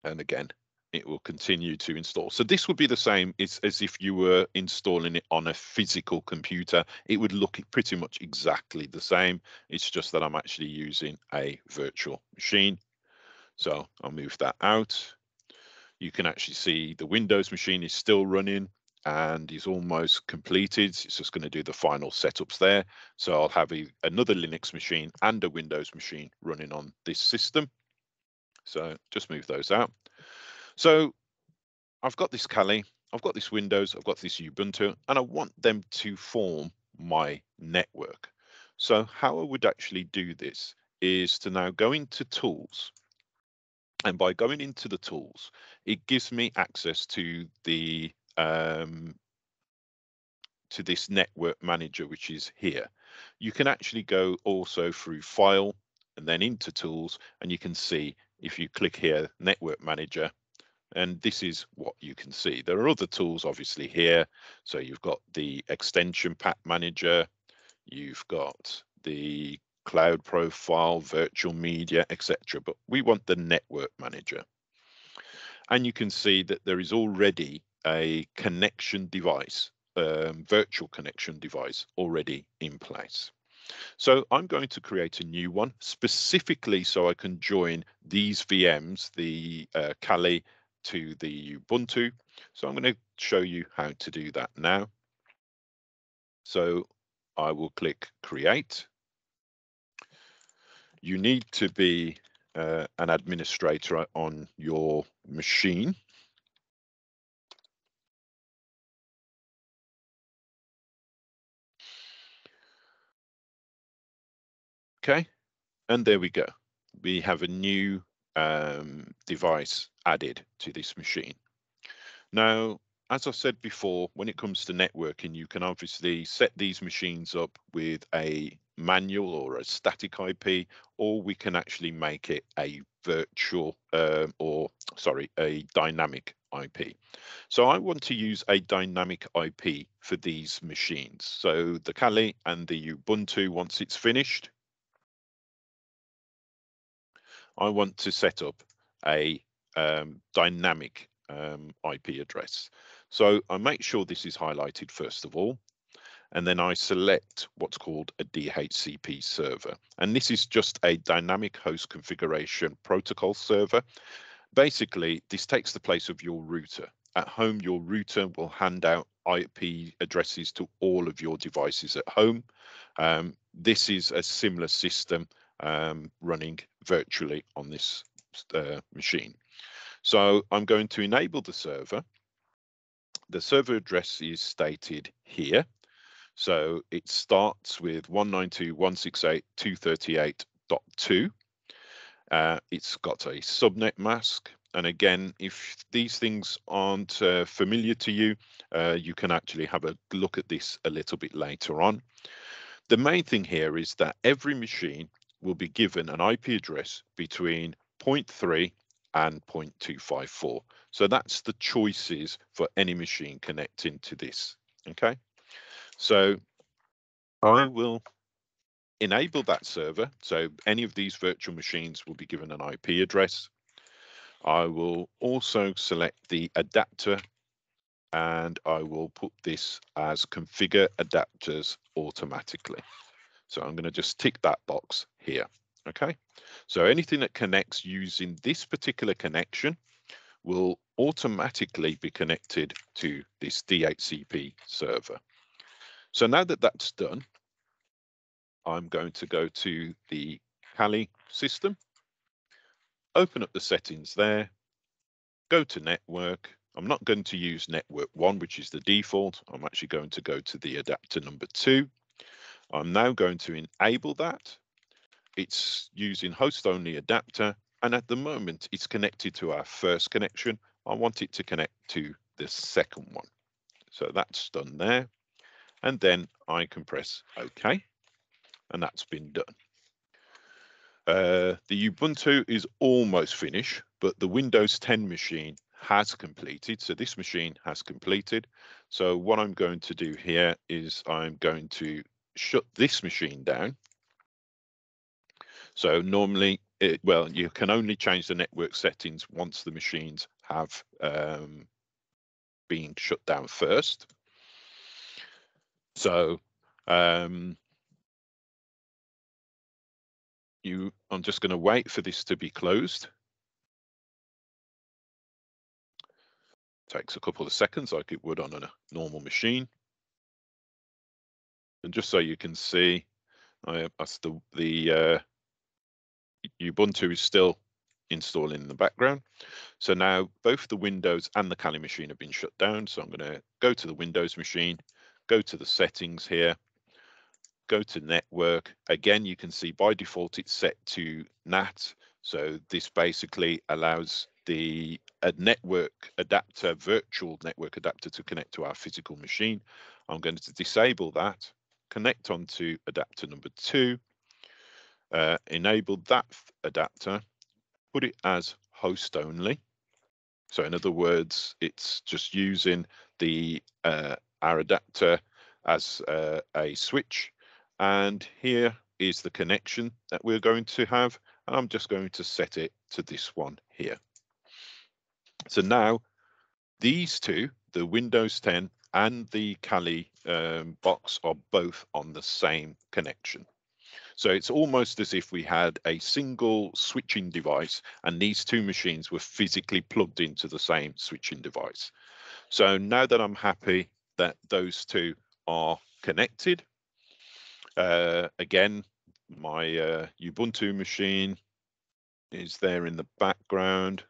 and again, it will continue to install. So this would be the same as if you were installing it on a physical computer. It would look pretty much exactly the same. It's just that I'm actually using a virtual machine. So I'll move that out. You can actually see the Windows machine is still running and is almost completed. It's just going to do the final setups there. So I'll have another Linux machine and a Windows machine running on this system. So just move those out. So I've got this Kali, I've got this Windows, I've got this Ubuntu, and I want them to form my network. So how I would actually do this is to now go into tools. And by going into the tools, it gives me access to the to this network manager, which is here. You can actually go also through file and then into tools, and you can see if you click here, network manager, and this is what you can see. There are other tools obviously here. So you've got the extension pack manager, you've got the cloud profile, virtual media, etc. But we want the network manager. And you can see that there is already a connection device, virtual connection device already in place. So I'm going to create a new one specifically so I can join these VMs, the Kali to the Ubuntu. So I'm going to show you how to do that now. So I will click create. You need to be an administrator on your machine. Okay, and there we go. We have a new device added to this machine. Now, as I said before, when it comes to networking, you can obviously set these machines up with a manual or a static IP, or we can actually make it a virtual a dynamic IP. So I want to use a dynamic IP for these machines. So the Kali and the Ubuntu, once it's finished, I want to set up a dynamic IP address. So I make sure this is highlighted first of all, and then I select what's called a DHCP server. And this is just a dynamic host configuration protocol server. Basically, this takes the place of your router. At home, your router will hand out IP addresses to all of your devices at home. This is a similar system running virtually on this machine. So I'm going to enable the server. The server address is stated here. So it starts with 192.168.238.2. It's got a subnet mask. And again, if these things aren't familiar to you, you can actually have a look at this a little bit later on. The main thing here is that every machine will be given an IP address between 0.3 and 0.254. So that's the choices for any machine connecting to this. Okay, so I will enable that server. So any of these virtual machines will be given an IP address. I will also select the adapter and I will put this as configure adapters automatically. So I'm going to just tick that box here. Okay, so anything that connects using this particular connection will automatically be connected to this DHCP server. So now that that's done, I'm going to go to the Kali system, open up the settings there, go to network. I'm not going to use network 1, which is the default. I'm actually going to go to the adapter number 2. I'm now going to enable that. It's using host only adapter, and at the moment it's connected to our first connection. I want it to connect to the second one. So that's done there. And then I can press OK, and that's been done. The Ubuntu is almost finished, but the Windows 10 machine has completed. So this machine has completed. So what I'm going to do here is I'm going to shut this machine down. So normally, you can only change the network settings once the machines have been shut down first. So I'm just going to wait for this to be closed. Takes a couple of seconds like it would on a normal machine. And just so you can see, that's the Ubuntu is still installing in the background. So now both the Windows and the Kali machine have been shut down. So I'm going to go to the Windows machine, go to the settings here, go to network. Again, you can see by default it's set to NAT. So this basically allows the network adapter, virtual network adapter, to connect to our physical machine. I'm going to disable that, connect onto adapter number 2, enable that adapter, put it as host only. So in other words, it's just using the our adapter as a switch. And here is the connection that we're going to have. And I'm just going to set it to this one here. So now these two, the Windows 10 and the Kali box are both on the same connection. So it's almost as if we had a single switching device and these two machines were physically plugged into the same switching device. So now that I'm happy that those two are connected, again, my Ubuntu machine is there in the background.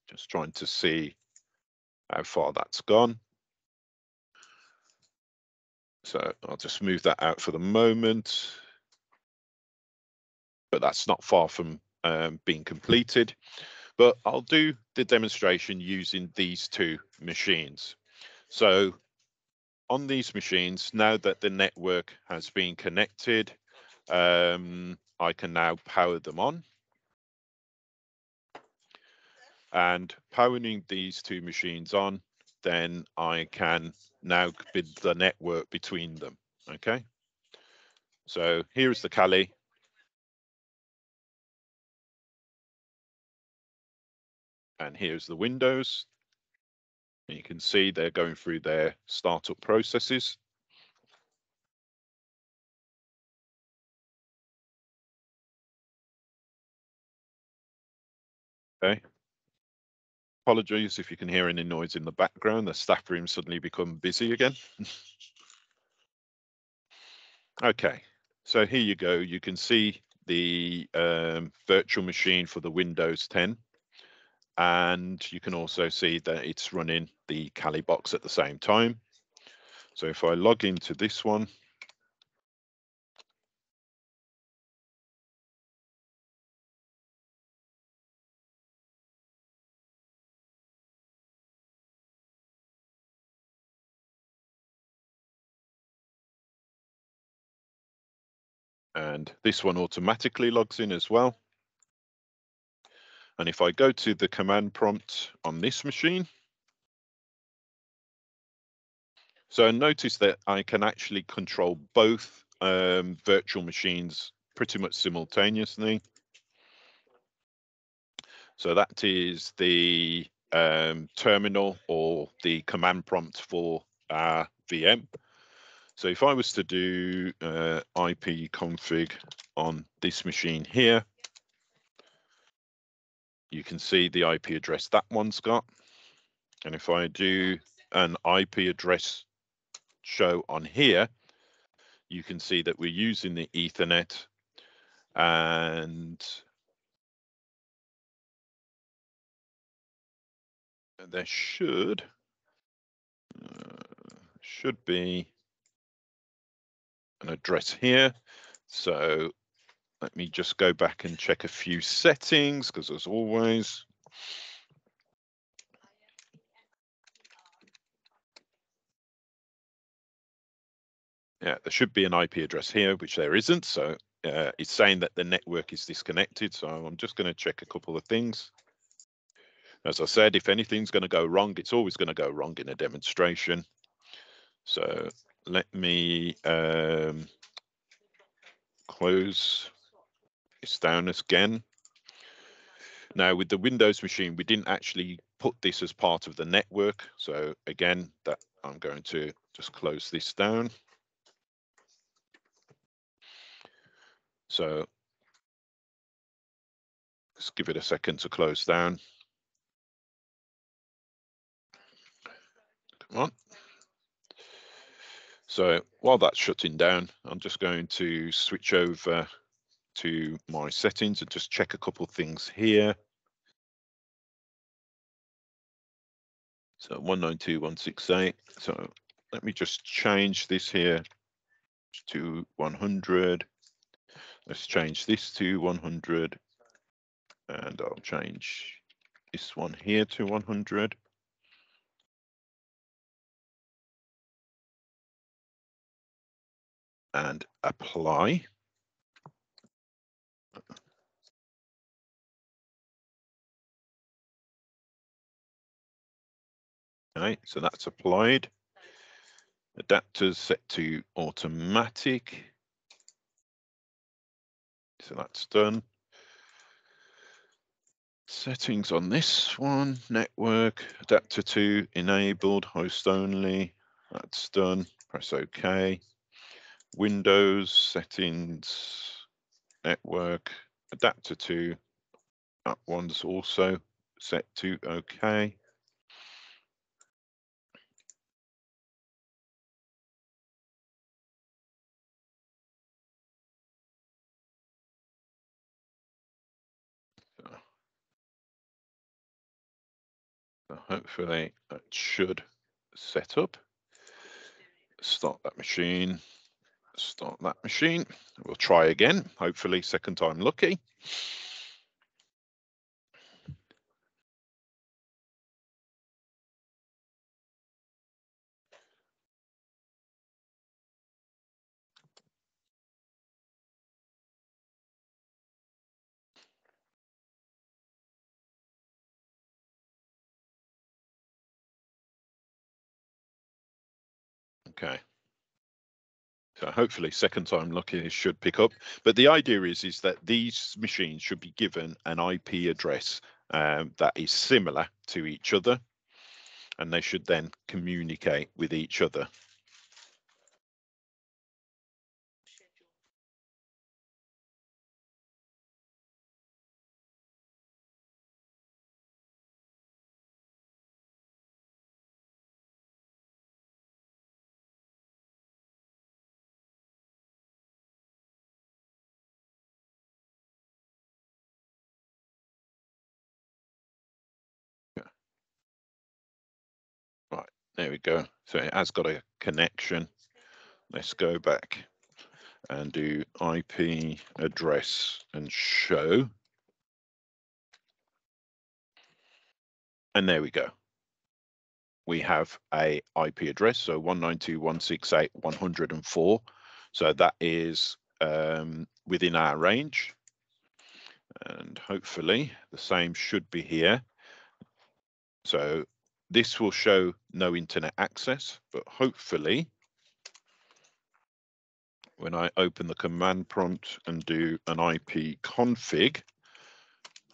Just trying to see how far that's gone. So I'll just move that out for the moment. But that's not far from being completed. But I'll do the demonstration using these two machines. So on these machines, now that the network has been connected, I can now power them on. And powering these two machines on, then I can now build the network between them. Okay. So here's the Kali. And here's the Windows. And you can see they're going through their startup processes. Okay. Apologies if you can hear any noise in the background. The staff room suddenly become busy again. Okay, so here you go. You can see the virtual machine for the Windows 10. And you can also see that it's running the Kali box at the same time. So if I log into this one, and this one automatically logs in as well. And if I go to the command prompt on this machine, so notice that I can actually control both virtual machines pretty much simultaneously. So that is the terminal or the command prompt for our VM. So if I was to do IP config on this machine here, you can see the IP address that one's got. And if I do an IP address show on here, you can see that we're using the Ethernet, and there should be an address here. So let me just go back and check a few settings, because as always, yeah, there should be an IP address here, which there isn't. So it's saying that the network is disconnected. So I'm just going to check a couple of things. As I said, if anything's going to go wrong, it's always going to go wrong in a demonstration. So let me close this down again. Now with the Windows machine, we didn't actually put this as part of the network. So again, that I'm going to just close this down. So let's give it a second to close down. Come on. So while that's shutting down, I'm just going to switch over to my settings and just check a couple of things here. So 192.168. So let me just change this here to 100. Let's change this to 100. And I'll change this one here to 100. And apply. Okay, so that's applied. Adapters set to automatic. So that's done. Settings on this one, network, adapter 2 enabled, host only, that's done, press OK. Windows, settings, network, adapter 2, that one's also set to OK. So hopefully that should set up. Start that machine. Start that machine. We'll try again. Hopefully, second time lucky. Okay. So hopefully, second time lucky should pick up. But the idea is that these machines should be given an IP address that is similar to each other, and they should then communicate with each other. Right, there we go. So it has got a connection. Let's go back and do IP address and show. And there we go. We have a IP address, so 192.168.104. So that is within our range. And hopefully the same should be here. So this will show no internet access, but hopefully when I open the command prompt and do an IP config,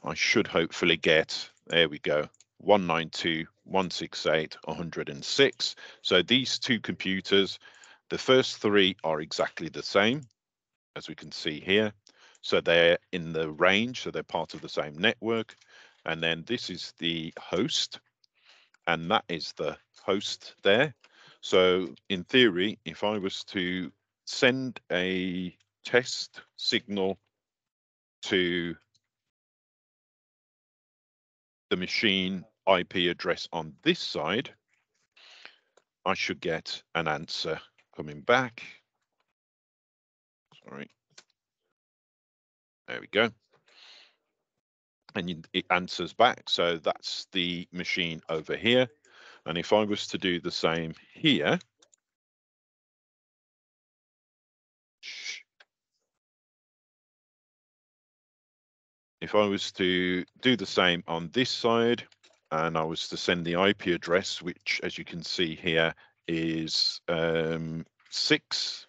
I should hopefully get, there we go, 192.168.106. So these two computers, the first three are exactly the same, as we can see here. So they're in the range, so they're part of the same network. And then this is the host, and that is the host there. So in theory, if I was to send a test signal to the machine IP address on this side, I should get an answer coming back. Sorry. There we go. And it answers back. So that's the machine over here. And if I was to do the same here, if I was to do the same on this side, and I was to send the IP address, which as you can see here is 6,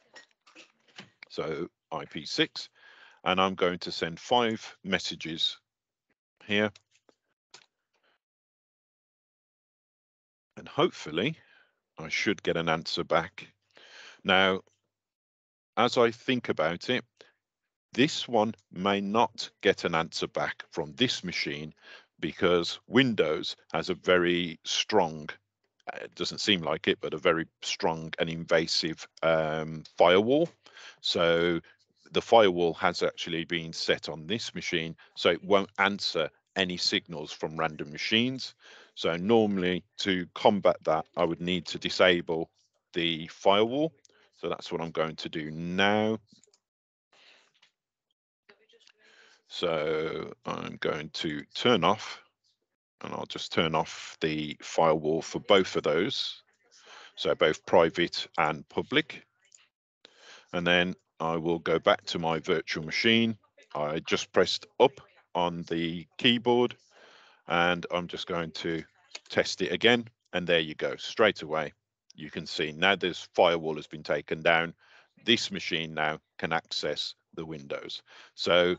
so IP6, and I'm going to send 5 messages here. And hopefully I should get an answer back. Now, as I think about it, this one may not get an answer back from this machine because Windows has a very strong, it doesn't seem like it, but a very strong and invasive firewall. So the firewall has actually been set on this machine, so it won't answer any signals from random machines. So normally to combat that, I would need to disable the firewall. So that's what I'm going to do now. So I'm going to turn off, and I'll just turn off the firewall for both of those. So both private and public. And then I will go back to my virtual machine. I just pressed up on the keyboard, and I'm just going to test it again. And there you go, straight away. You can see now this firewall has been taken down. This machine now can access the Windows. So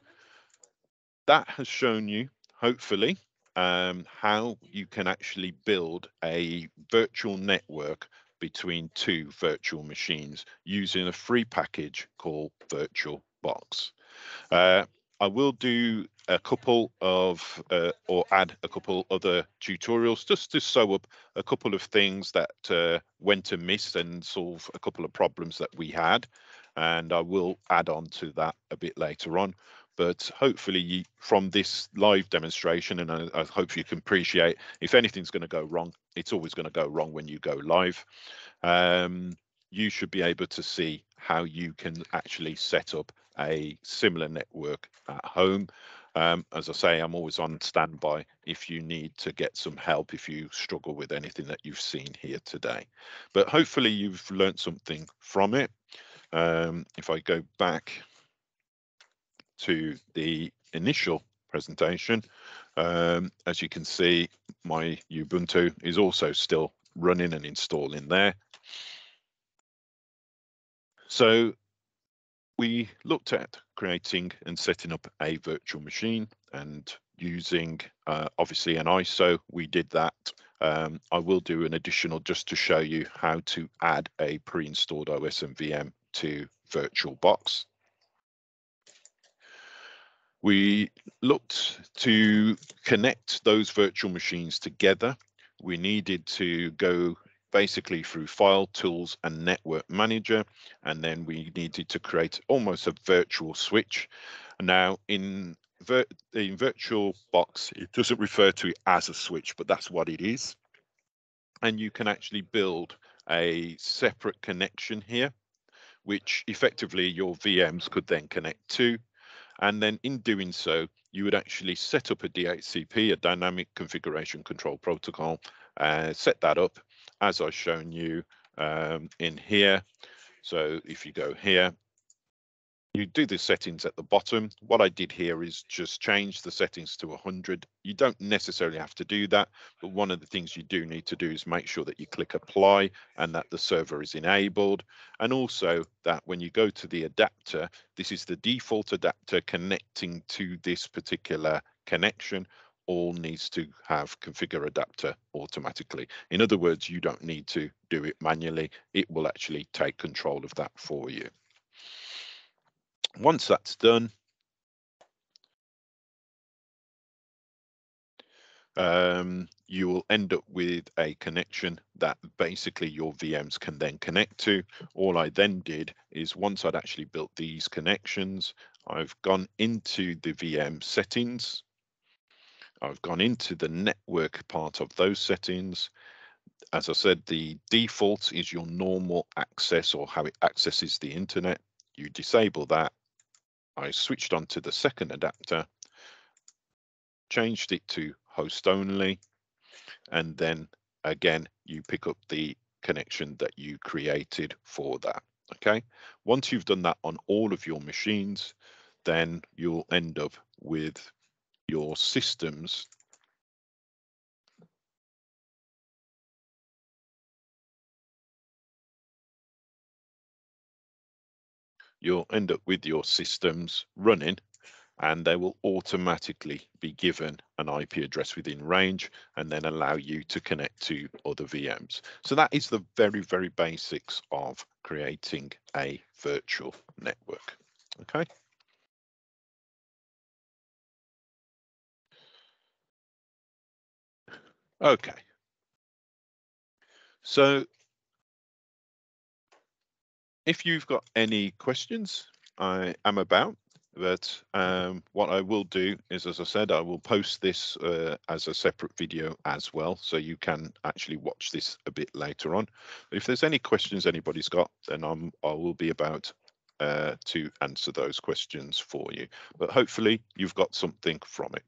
that has shown you hopefully how you can actually build a virtual network between two virtual machines using a free package called VirtualBox. Uh, I will do a couple of or add a couple other tutorials just to sew up a couple of things that went amiss and solve a couple of problems that we had. And I will add on to that a bit later on. But hopefully from this live demonstration, and I hope you can appreciate, if anything's going to go wrong, it's always going to go wrong when you go live. You should be able to see how you can actually set up a similar network at home. As I say, I'm always on standby if you need to get some help, if you struggle with anything that you've seen here today. But hopefully you've learned something from it. If I go back to the initial presentation, as you can see, my Ubuntu is also still running and installing there. So we looked at creating and setting up a virtual machine and using obviously an ISO. We did that. I will do an additional just to show you how to add a pre-installed OS and VM to VirtualBox. We looked to connect those virtual machines together. We needed to go basically through File, Tools, and Network Manager, and then we needed to create almost a virtual switch. Now, in VirtualBox, it doesn't refer to it as a switch, but that's what it is. And you can actually build a separate connection here, which effectively your VMs could then connect to. And then in doing so, you would actually set up a DHCP, a dynamic configuration control protocol, set that up as I've shown you in here. So if you go here, you do the settings at the bottom. What I did here is just change the settings to 100. You don't necessarily have to do that, but one of the things you do need to do is make sure that you click apply and that the server is enabled. And also that when you go to the adapter, this is the default adapter connecting to this particular connection. All needs to have configure adapter automatically. In other words, you don't need to do it manually. It will actually take control of that for you. Once that's done, you will end up with a connection that basically your VMs can then connect to. All I then did is once I'd actually built these connections, I've gone into the VM settings. I've gone into the network part of those settings. As I said, the default is your normal access or how it accesses the internet. You disable that. I switched on to the second adapter, changed it to host only, and then again you pick up the connection that you created for that. Okay, once you've done that on all of your machines, then you'll end up with your systems running, and they will automatically be given an IP address within range and then allow you to connect to other VMs. So that is the very, very basics of creating a virtual network. Okay. Okay. So if you've got any questions, I am about. But what I will do is, as I said, I will post this as a separate video as well, so you can actually watch this a bit later on. But if there's any questions anybody's got, then I will be about to answer those questions for you. But hopefully you've got something from it.